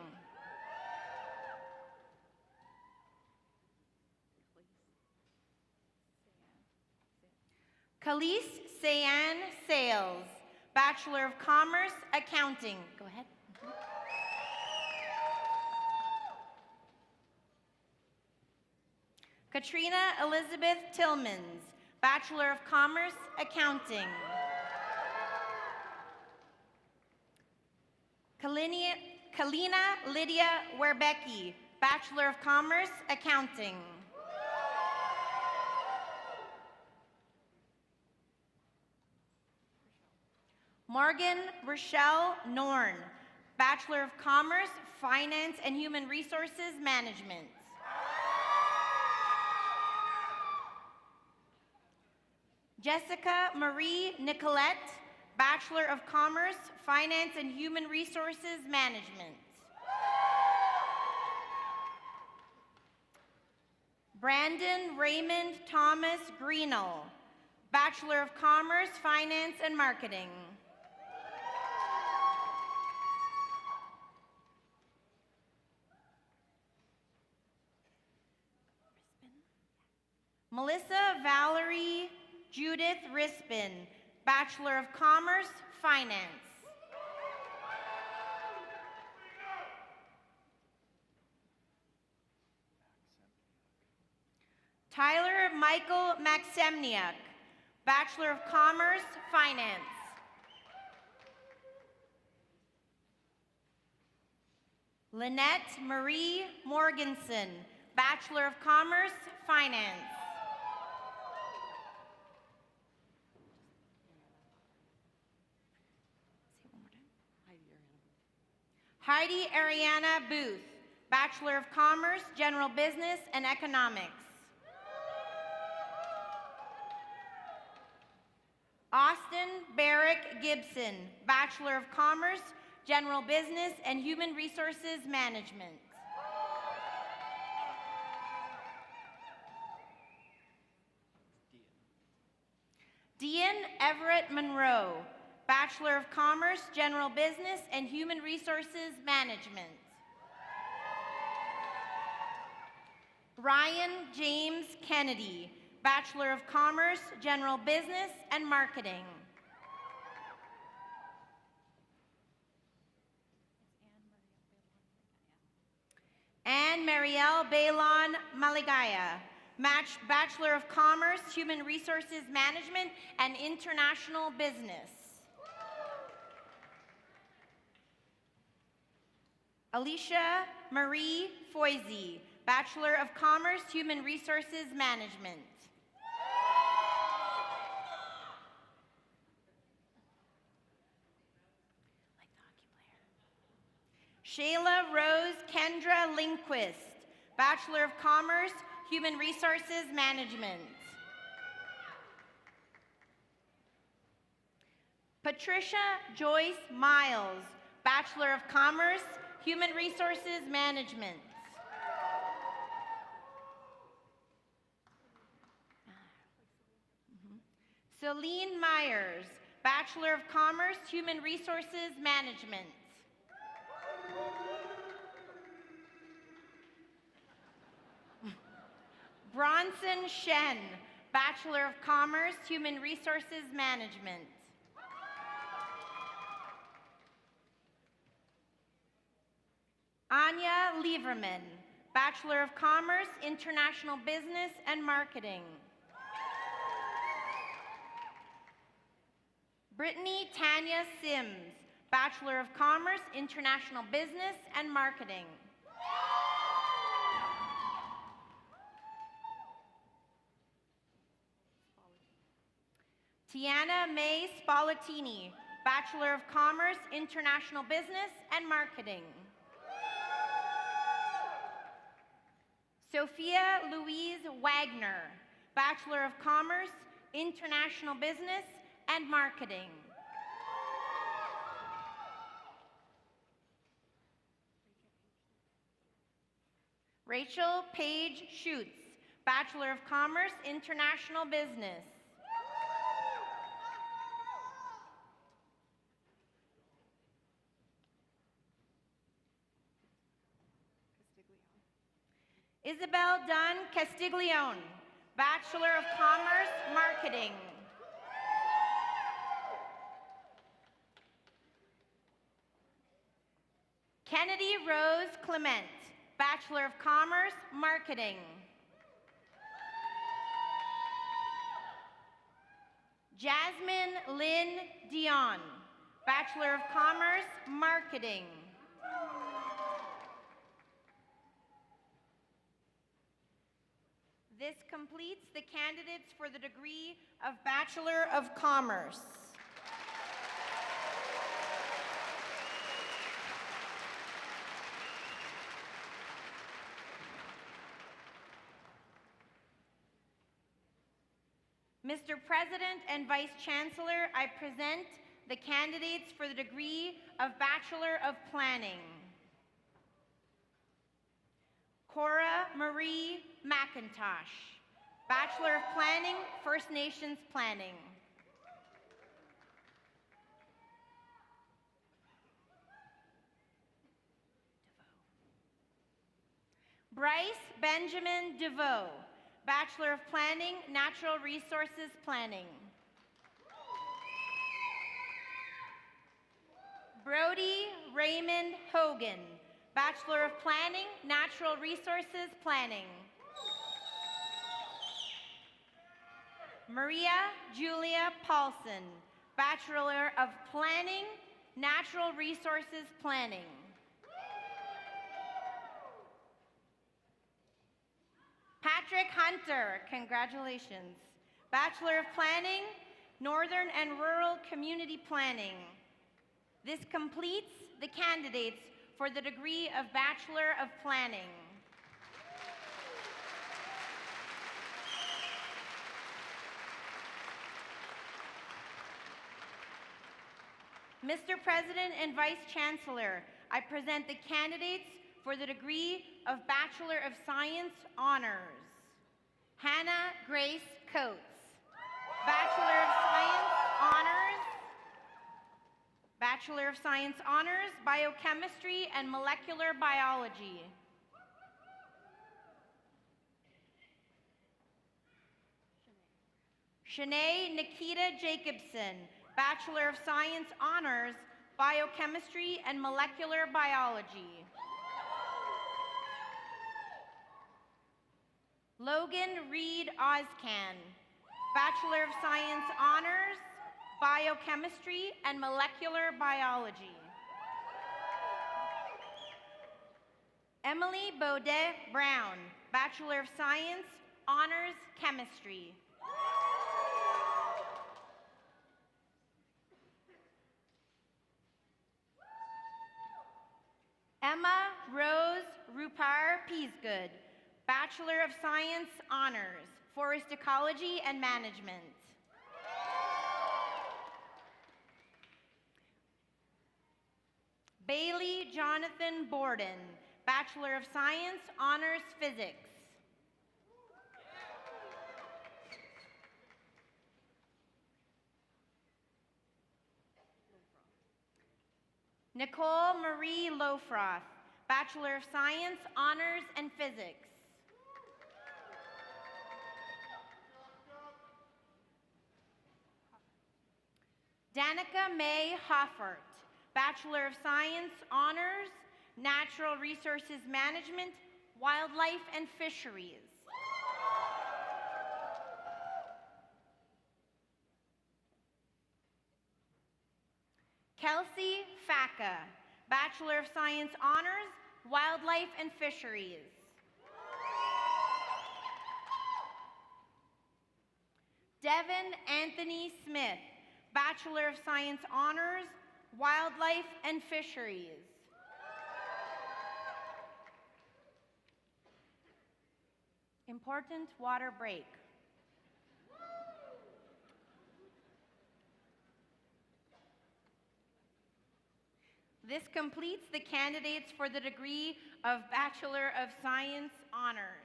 Khalees Sayan Sales, Bachelor of Commerce, Accounting. Go ahead. Katrina Elizabeth Tillmans, Bachelor of Commerce, Accounting. Kalina Lydia Werbecki, Bachelor of Commerce, Accounting. Morgan Rochelle Norn, Bachelor of Commerce, Finance and Human Resources Management. Jessica Marie Nicolette, Bachelor of Commerce, Finance and Human Resources Management. Brandon Raymond Thomas Greenall, Bachelor of Commerce, Finance and Marketing. Melissa Valerie Judith Rispin, Bachelor of Commerce, Finance. Tyler Michael Maxemniak, Bachelor of Commerce, Finance. Lynette Marie Morganson, Bachelor of Commerce, Finance. Heidi Ariana Booth, Bachelor of Commerce, General Business and Economics. Austin Barrick Gibson, Bachelor of Commerce, General Business and Human Resources Management. Dean Everett Monroe, Bachelor of Commerce, General Business and Human Resources Management. Ryan James Kennedy, Bachelor of Commerce, General Business and Marketing. Anne Marielle Bailon Maligaya, Bachelor of Commerce, Human Resources Management and International Business. Alicia Marie Foisey, Bachelor of Commerce, Human Resources Management. Shayla Rose Kendra Lindquist, Bachelor of Commerce, Human Resources Management. Patricia Joyce Miles, Bachelor of Commerce, Human Resources Management. Celine Myers, Bachelor of Commerce, Human Resources Management. Bronson Shen, Bachelor of Commerce, Human Resources Management. Anya Lieberman, Bachelor of Commerce, International Business and Marketing. Brittany Tanya Sims, Bachelor of Commerce, International Business and Marketing. Tiana May Spallatini, Bachelor of Commerce, International Business and Marketing. Sophia Louise Wagner, Bachelor of Commerce, International Business and Marketing. Rachel Paige Schutz, Bachelor of Commerce, International Business. Isabel Dunn Castiglione, Bachelor of Commerce, Marketing. Kennedy Rose Clement, Bachelor of Commerce, Marketing. Jasmine Lynn Dion, Bachelor of Commerce, Marketing. This completes the candidates for the degree of Bachelor of Commerce. Mr. President and Vice Chancellor, I present the candidates for the degree of Bachelor of Planning. Cora Marie McIntosh, Bachelor of Planning, First Nations Planning. Bryce Benjamin DeVoe, Bachelor of Planning, Natural Resources Planning. Brody Raymond Hogan, Bachelor of Planning, Natural Resources Planning. Maria Julia Paulson, Bachelor of Planning, Natural Resources Planning. Patrick Hunter, congratulations. Bachelor of Planning, Northern and Rural Community Planning. This completes the candidates for the degree of Bachelor of Planning. Mr. President and Vice Chancellor, I present the candidates for the degree of Bachelor of Science Honors. Hannah Grace Coates, Bachelor of Science Honors. Bachelor of Science Honors, Biochemistry and Molecular Biology. Shanae Nikita Jacobson, Bachelor of Science Honors, Biochemistry and Molecular Biology. Logan Reed Ozcan, Bachelor of Science Honors, Biochemistry and Molecular Biology. Emily Baudet Brown, Bachelor of Science, Honors Chemistry. Emma Rose Rupar Peasgood, Bachelor of Science Honors, Forest Ecology and Management. Bailey Jonathan Borden, Bachelor of Science, Honors Physics. Nicole Marie Lofroth, Bachelor of Science, Honors and Physics. Danica May Hoffert, Bachelor of Science, Honors, Natural Resources Management, Wildlife and Fisheries. Kelsey Facca, Bachelor of Science Honors, Wildlife and Fisheries. Devin Anthony Smith, Bachelor of Science Honors, Wildlife and Fisheries. Important water break. This completes the candidates for the degree of Bachelor of Science Honors.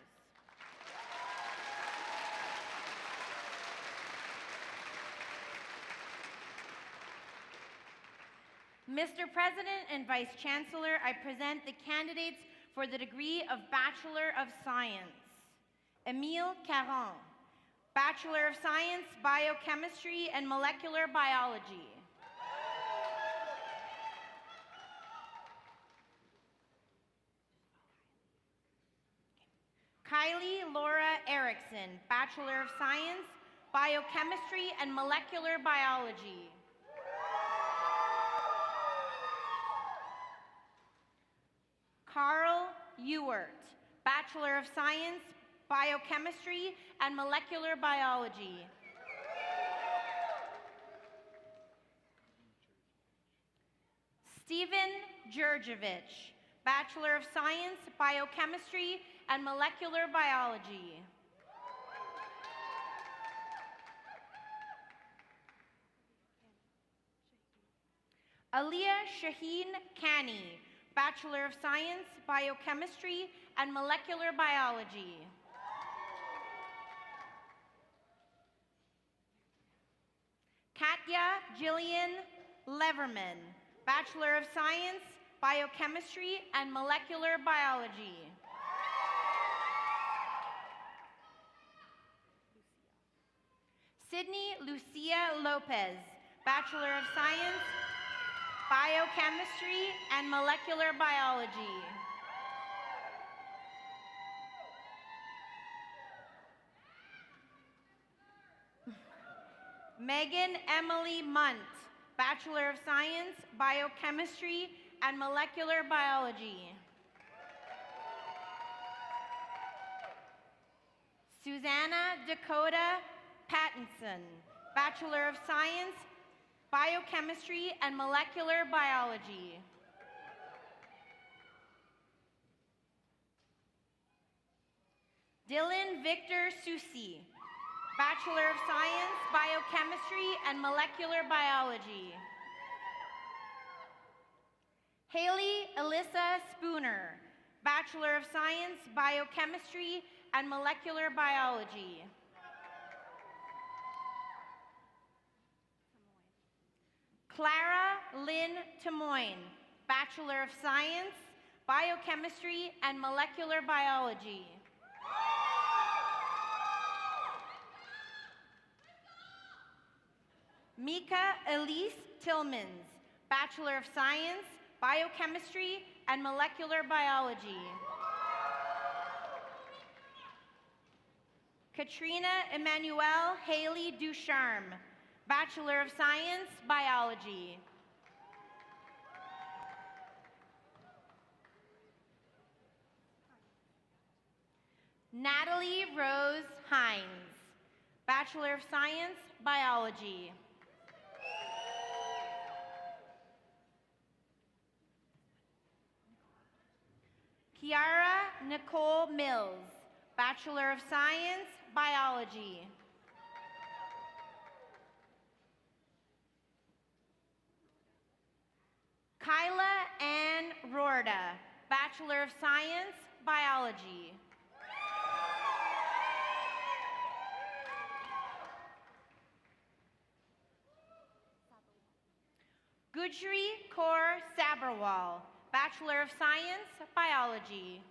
Mr. President and Vice Chancellor, I present the candidates for the degree of Bachelor of Science. Emile Caron, Bachelor of Science, Biochemistry and Molecular Biology. Kylie Laura Erickson, Bachelor of Science, Biochemistry and Molecular Biology. Carl Ewert, Bachelor of Science, Biochemistry and Molecular Biology. Stephen Jurjevich, Bachelor of Science, Biochemistry and Molecular Biology. Aliyah Shaheen Kani, Bachelor of Science, Biochemistry, and Molecular Biology. Katya Jillian Leverman, Bachelor of Science, Biochemistry, and Molecular Biology. Sydney Lucia Lopez, Bachelor of Science, Biochemistry, and Molecular Biology. Megan Emily Munt, Bachelor of Science, Biochemistry, and Molecular Biology. Susanna Dakota Pattinson, Bachelor of Science, Biochemistry, and Molecular Biology. Dylan Victor Susi, Bachelor of Science, Biochemistry, and Molecular Biology. Haley Alyssa Spooner, Bachelor of Science, Biochemistry, and Molecular Biology. Clara Lynn Tamoyne, Bachelor of Science, Biochemistry, and Molecular Biology. Mika Elise Tillmans, Bachelor of Science, Biochemistry, and Molecular Biology. Katrina Emmanuelle Haley Ducharme, Bachelor of Science, Biology. Natalie Rose Hines, Bachelor of Science, Biology. Kiara Nicole Mills, Bachelor of Science, Biology. Kyla Ann Rorda, Bachelor of Science, Biology. Gujri Kaur Sabarwal, Bachelor of Science, Biology.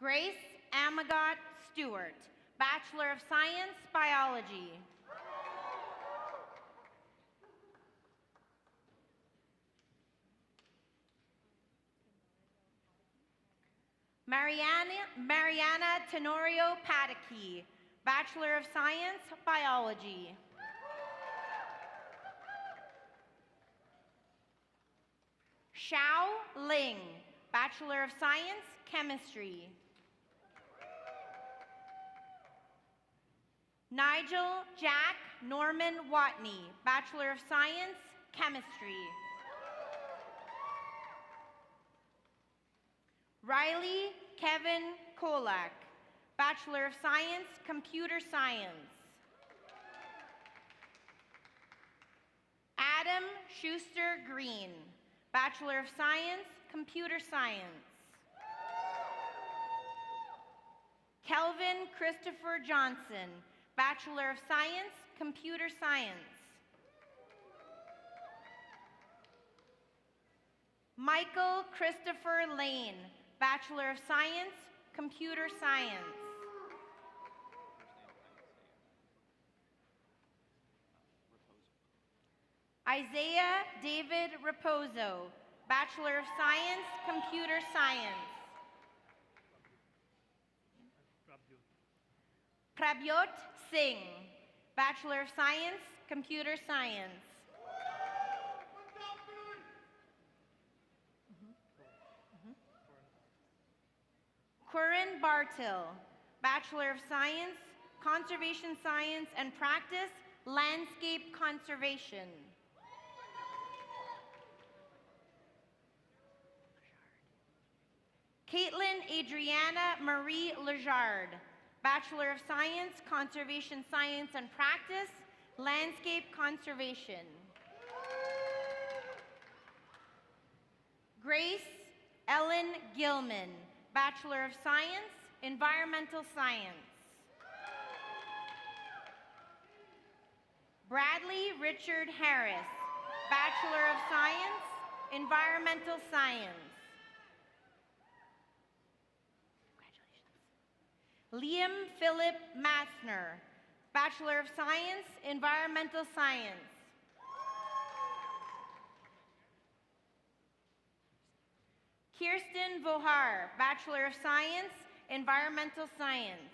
Grace Amagot Stewart, Bachelor of Science, Biology. Mariana Tenorio Pataki, Bachelor of Science, Biology. Xiao Ling, Bachelor of Science, Chemistry. Nigel Jack Norman Watney, Bachelor of Science, Chemistry. Riley Kevin Kolak, Bachelor of Science, Computer Science. Adam Schuster Green, Bachelor of Science, Computer Science. Kelvin Christopher Johnson, Bachelor of Science, Computer Science. Michael Christopher Lane, Bachelor of Science, Computer Science. Isaiah David Raposo, Bachelor of Science, Computer Science. Prabyot Singh, Bachelor of Science, Computer Science. Corinne Bartil, Bachelor of Science, Conservation Science and Practice, Landscape Conservation. Caitlin Adriana Marie Lejard, Bachelor of Science, Conservation Science and Practice, Landscape Conservation. Grace Ellen Gilman, Bachelor of Science, Environmental Science. Bradley Richard Harris, Bachelor of Science, Environmental Science. Liam Philip Matzner, Bachelor of Science, Environmental Science. Kirsten Vohar, Bachelor of Science, Environmental Science.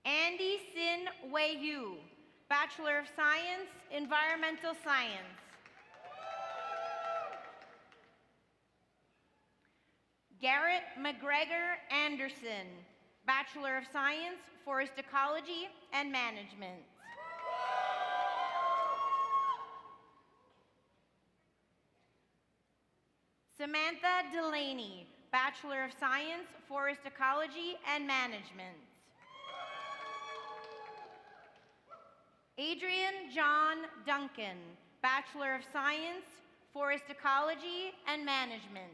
Andy Sin Weiyu, Bachelor of Science, Environmental Science. Garrett McGregor Anderson, Bachelor of Science, Forest Ecology and Management. Samantha Delaney, Bachelor of Science, Forest Ecology and Management. Adrian John Duncan, Bachelor of Science, Forest Ecology and Management.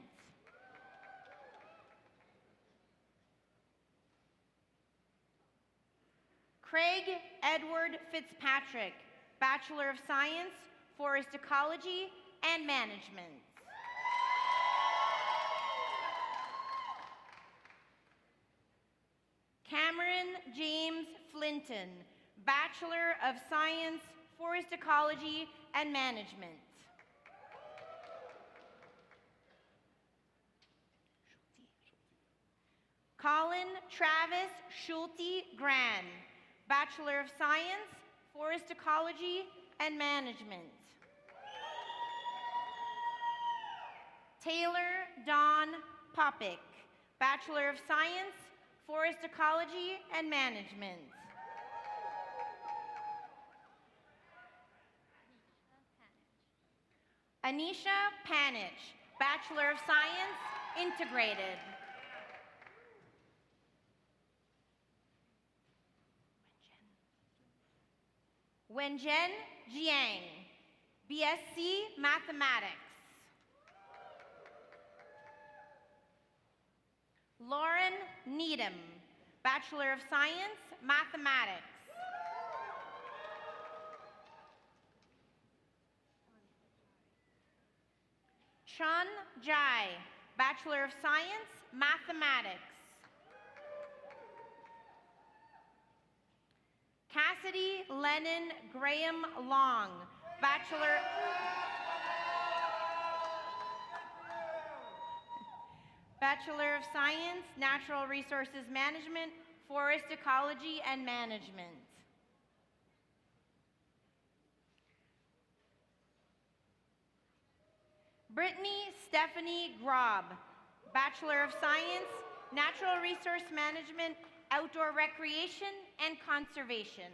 Craig Edward Fitzpatrick, Bachelor of Science, Forest Ecology and Management. Cameron James Flinton, Bachelor of Science, Forest Ecology and Management. Colin Travis Schulte Gran, Bachelor of Science, Forest Ecology and Management. Taylor Dawn Popick, Bachelor of Science, Forest Ecology and Management. Anisha Panich, Bachelor of Science, Integrated. Wenjen Jiang, BSc Mathematics. Lauren Needham, Bachelor of Science, Mathematics. Chun Jai, Bachelor of Science, Mathematics. Cassidy Lennon Graham Long, Bachelor of Science, Natural Resources Management, Forest Ecology and Management. Brittany Stephanie Grob, Bachelor of Science, Natural Resource Management, Outdoor Recreation and Conservation.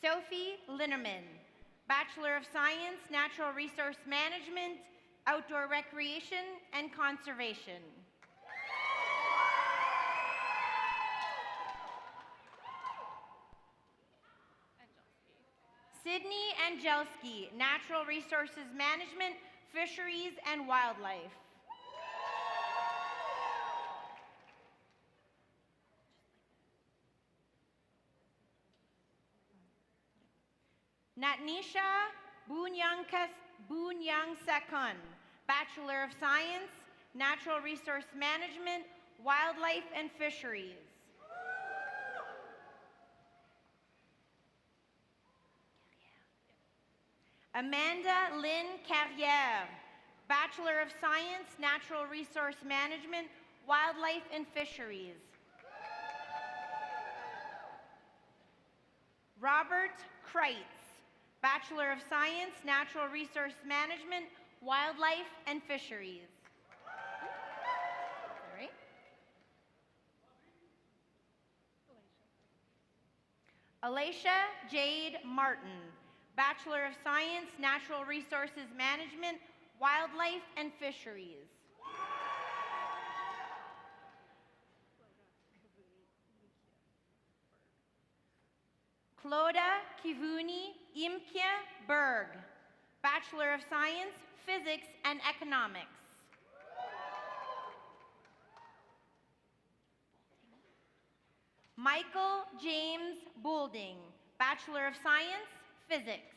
Sophie Linnerman, Bachelor of Science, Natural Resource Management, Outdoor Recreation and Conservation. Sydney Angelski, Natural Resources Management, Fisheries and Wildlife. Natnisha Bunyang Sakun, Bachelor of Science, Natural Resource Management, Wildlife and Fisheries. Amanda Lynn Carrière, Bachelor of Science, Natural Resource Management, Wildlife and Fisheries. Robert Kreitz, Bachelor of Science, Natural Resource Management, Wildlife and Fisheries. All right. Alicia Jade Martin, Bachelor of Science, Natural Resources Management, Wildlife and Fisheries. Cloda Kivuni Imke Berg, Bachelor of Science, Physics and Economics. Michael James Boulding, Bachelor of Science, Physics.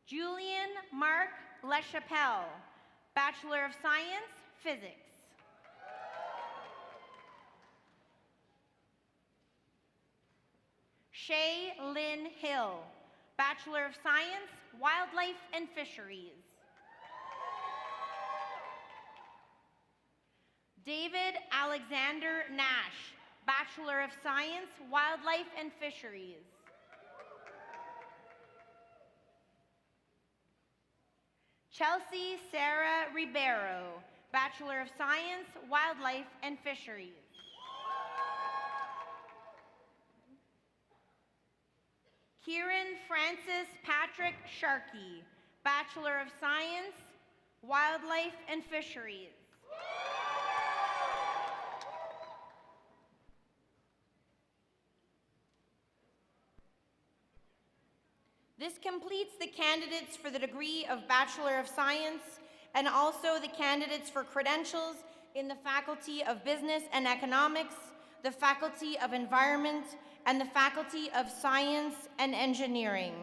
Julian Mark LeChapelle, Bachelor of Science, Physics. Shay Lynn Hill, Bachelor of Science, Wildlife and Fisheries. David Alexander Nash, Bachelor of Science, Wildlife and Fisheries. Chelsea Sarah Ribeiro, Bachelor of Science, Wildlife and Fisheries. Kieran Francis Patrick Sharkey, Bachelor of Science, Wildlife and Fisheries. This completes the candidates for the degree of Bachelor of Science and also the candidates for credentials in the Faculty of Business and Economics, the Faculty of Environment, and the Faculty of Science and Engineering.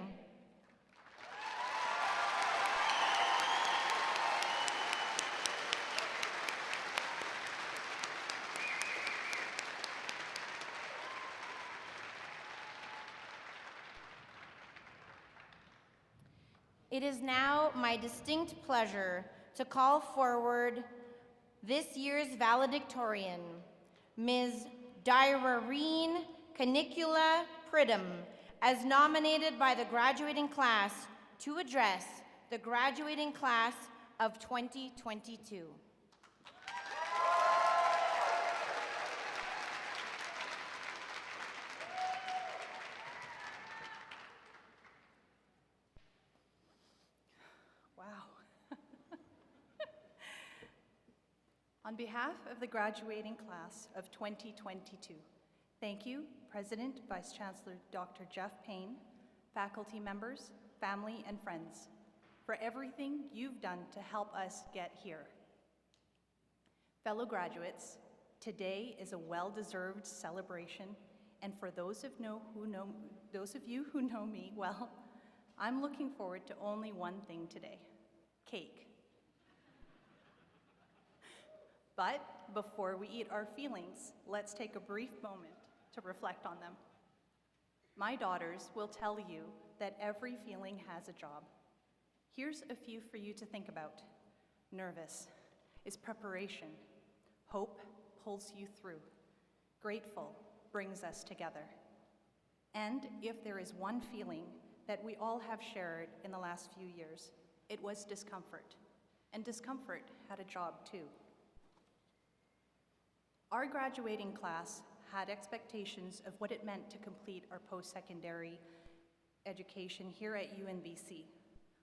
It is now my distinct pleasure to call forward this year's valedictorian, Ms. Dyrareen Canicula Pridham, as nominated by the graduating class to address the graduating class of 2022. On behalf of the graduating class of 2022, thank you, President, Vice Chancellor Dr. Jeff Payne, faculty members, family, and friends, for everything you've done to help us get here. Fellow graduates, today is a well-deserved celebration, and for those of you who know me well, I'm looking forward to only one thing today: cake. But before we eat our feelings, let's take a brief moment to reflect on them. My daughters will tell you that every feeling has a job. Here's a few for you to think about. Nervous is preparation. Hope pulls you through. Grateful brings us together. And if there is one feeling that we all have shared in the last few years, it was discomfort. And discomfort had a job too. Our graduating class had expectations of what it meant to complete our post-secondary education here at UNBC.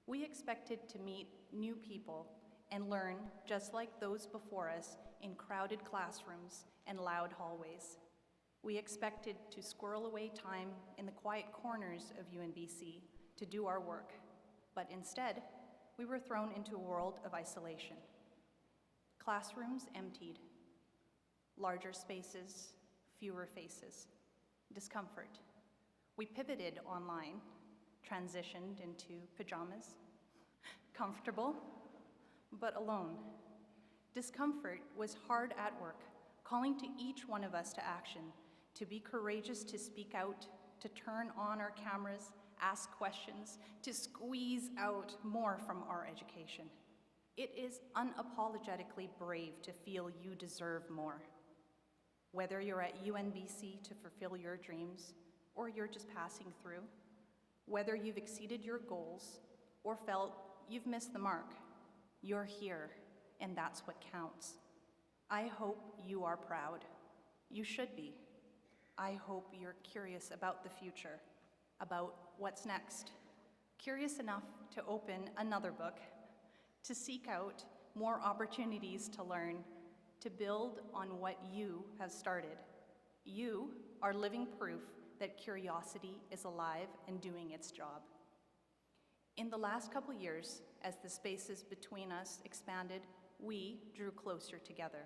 We expected to meet new people and learn just like those before us in crowded classrooms and loud hallways. We expected to squirrel away time in the quiet corners of UNBC to do our work, but instead, we were thrown into a world of isolation. Classrooms emptied. Larger spaces, fewer faces, discomfort. We pivoted online, transitioned into pajamas, comfortable, but alone. Discomfort was hard at work, calling to each one of us to action, to be courageous to speak out, to turn on our cameras, ask questions, to squeeze out more from our education. It is unapologetically brave to feel you deserve more. Whether you're at UNBC to fulfill your dreams, or you're just passing through, whether you've exceeded your goals, or felt you've missed the mark, you're here, and that's what counts. I hope you are proud. You should be. I hope you're curious about the future, about what's next. Curious enough to open another book, to seek out more opportunities to learn, to build on what you have started. You are living proof that curiosity is alive and doing its job. In the last couple years, as the spaces between us expanded, we drew closer together.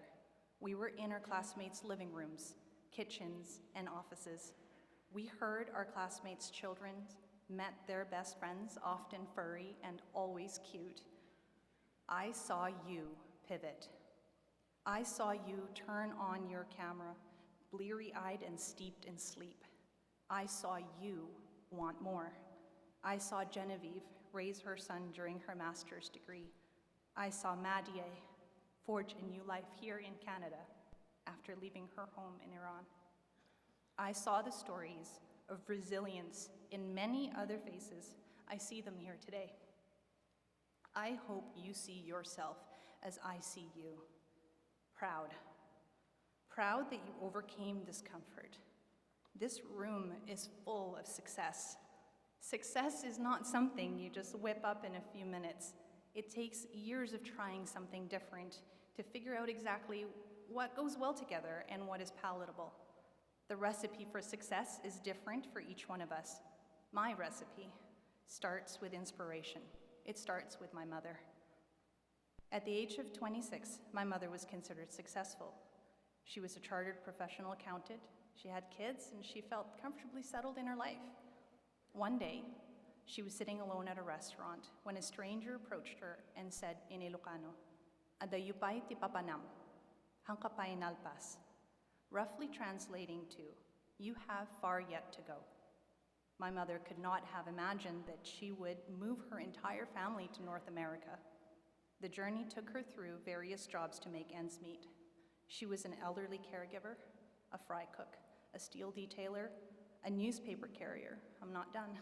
We were in our classmates' living rooms, kitchens, and offices. We heard our classmates' children, met their best friends, often furry and always cute. I saw you pivot. I saw you turn on your camera, bleary-eyed and steeped in sleep. I saw you want more. I saw Genevieve raise her son during her master's degree. I saw Madie forge a new life here in Canada after leaving her home in Iran. I saw the stories of resilience in many other faces. I see them here today. I hope you see yourself as I see you. Proud. Proud that you overcame discomfort. This room is full of success. Success is not something you just whip up in a few minutes. It takes years of trying something different to figure out exactly what goes well together and what is palatable. The recipe for success is different for each one of us. My recipe starts with inspiration. It starts with my mother. At the age of 26, my mother was considered successful. She was a chartered professional accountant, she had kids, and she felt comfortably settled in her life. One day, she was sitting alone at a restaurant when a stranger approached her and said in Ilocano, "Adayupay ti papanam, hangkapay nalpas," roughly translating to, "You have far yet to go." My mother could not have imagined that she would move her entire family to North America. The journey took her through various jobs to make ends meet. She was an elderly caregiver, a fry cook, a steel detailer, a newspaper carrier, I'm not done,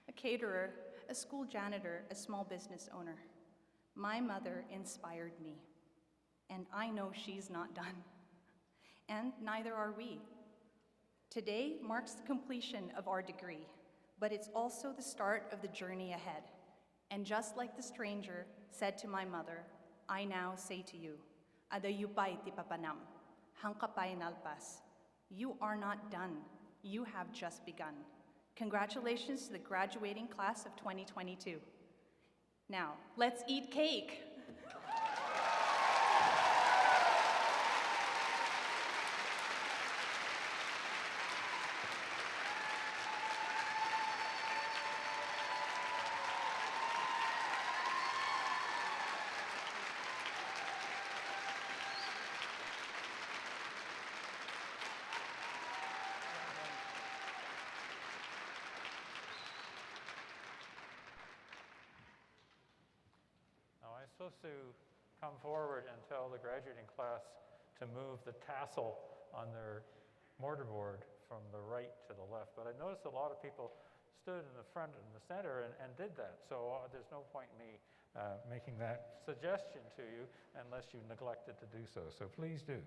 a caterer, a school janitor, a small business owner. My mother inspired me, and I know she's not done. And neither are we. Today marks the completion of our degree, but it's also the start of the journey ahead. And just like the stranger said to my mother, I now say to you, "Adayupay ti papanam, hangkapay nalpas." You are not done. You have just begun. Congratulations to the graduating class of 2022. Now, let's eat cake. Supposed to come forward and tell the graduating class to move the tassel on their mortarboard from the right to the left, but I noticed a lot of people stood in the front and the center and did that, so there's no point in me making that suggestion to you unless you neglected to do so, so please do.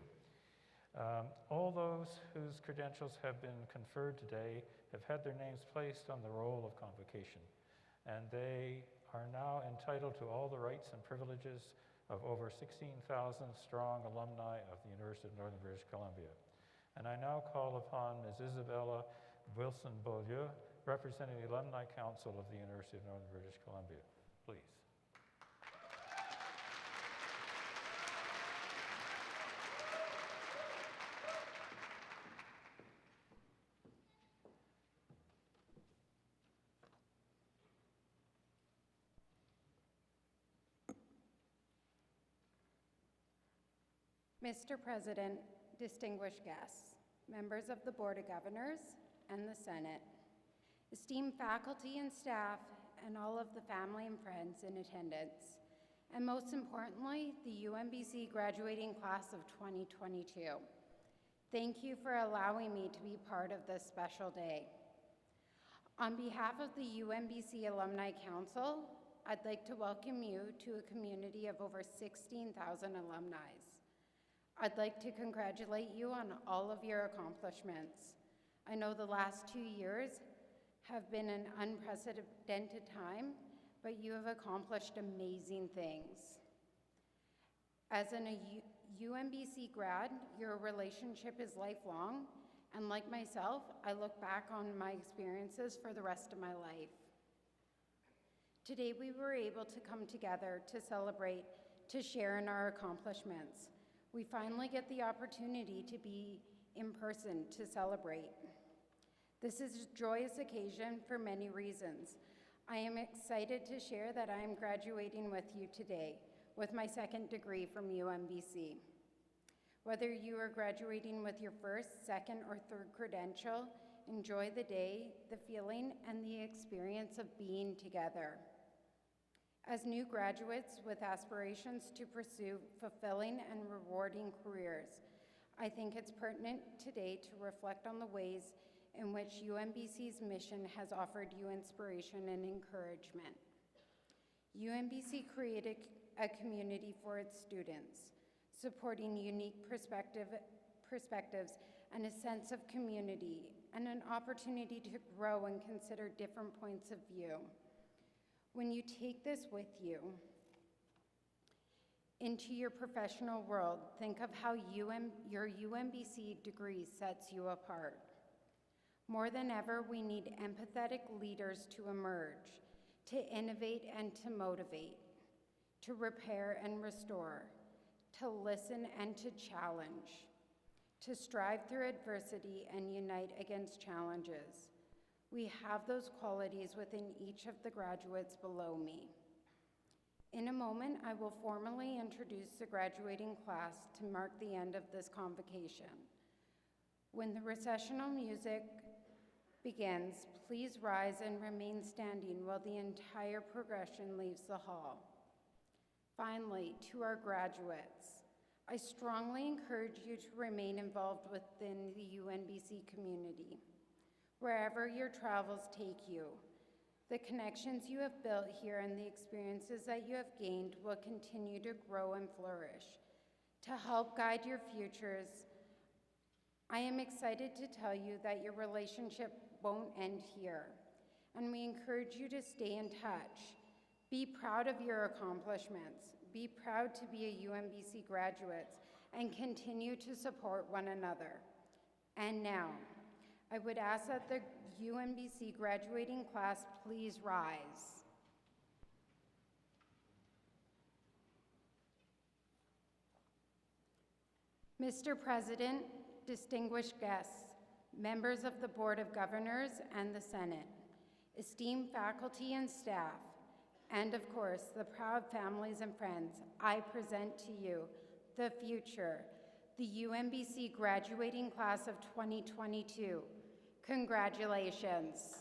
All those whose credentials have been conferred today have had their names placed on the roll of convocation, and they are now entitled to all the rights and privileges of over 16,000 strong alumni of the University of Northern British Columbia. And I now call upon Ms. Isabella Wilson-Beaulieu, representing the Alumni Council of the University of Northern British Columbia. Please. Mr. President, distinguished guests, members of the Board of Governors and the Senate, esteemed faculty and staff, and all of the family and friends in attendance, and most importantly, the UNBC graduating class of 2022. Thank you for allowing me to be part of this special day. On behalf of the UNBC Alumni Council, I'd like to welcome you to a community of over 16,000 alumni. I'd like to congratulate you on all of your accomplishments. I know the last 2 years have been an unprecedented time, but you have accomplished amazing things. As a UNBC grad, your relationship is lifelong, and like myself, I look back on my experiences for the rest of my life. Today, we were able to come together to celebrate, to share in our accomplishments. We finally get the opportunity to be in person to celebrate. This is a joyous occasion for many reasons. I am excited to share that I am graduating with you today with my second degree from UNBC. Whether you are graduating with your first, second, or third credential, enjoy the day, the feeling, and the experience of being together. As new graduates with aspirations to pursue fulfilling and rewarding careers, I think it's pertinent today to reflect on the ways in which UNBC's mission has offered you inspiration and encouragement. UNBC created a community for its students, supporting unique perspectives and a sense of community, and an opportunity to grow and consider different points of view. When you take this with you into your professional world, think of how your UNBC degree sets you apart. More than ever, we need empathetic leaders to emerge, to innovate and to motivate, to repair and restore, to listen and to challenge, to strive through adversity and unite against challenges. We have those qualities within each of the graduates below me. In a moment, I will formally introduce the graduating class to mark the end of this convocation. When the recessional music begins, please rise and remain standing while the entire progression leaves the hall. Finally, to our graduates, I strongly encourage you to remain involved within the UNBC community. Wherever your travels take you, the connections you have built here and the experiences that you have gained will continue to grow and flourish. To help guide your futures, I am excited to tell you that your relationship won't end here, and we encourage you to stay in touch. Be proud of your accomplishments. Be proud to be a UNBC graduate and continue to support one another. And now, I would ask that the UNBC graduating class please rise. Mr. President, distinguished guests, members of the Board of Governors and the Senate, esteemed faculty and staff, and of course, the proud families and friends, I present to you the future, the UNBC graduating class of 2022. Congratulations.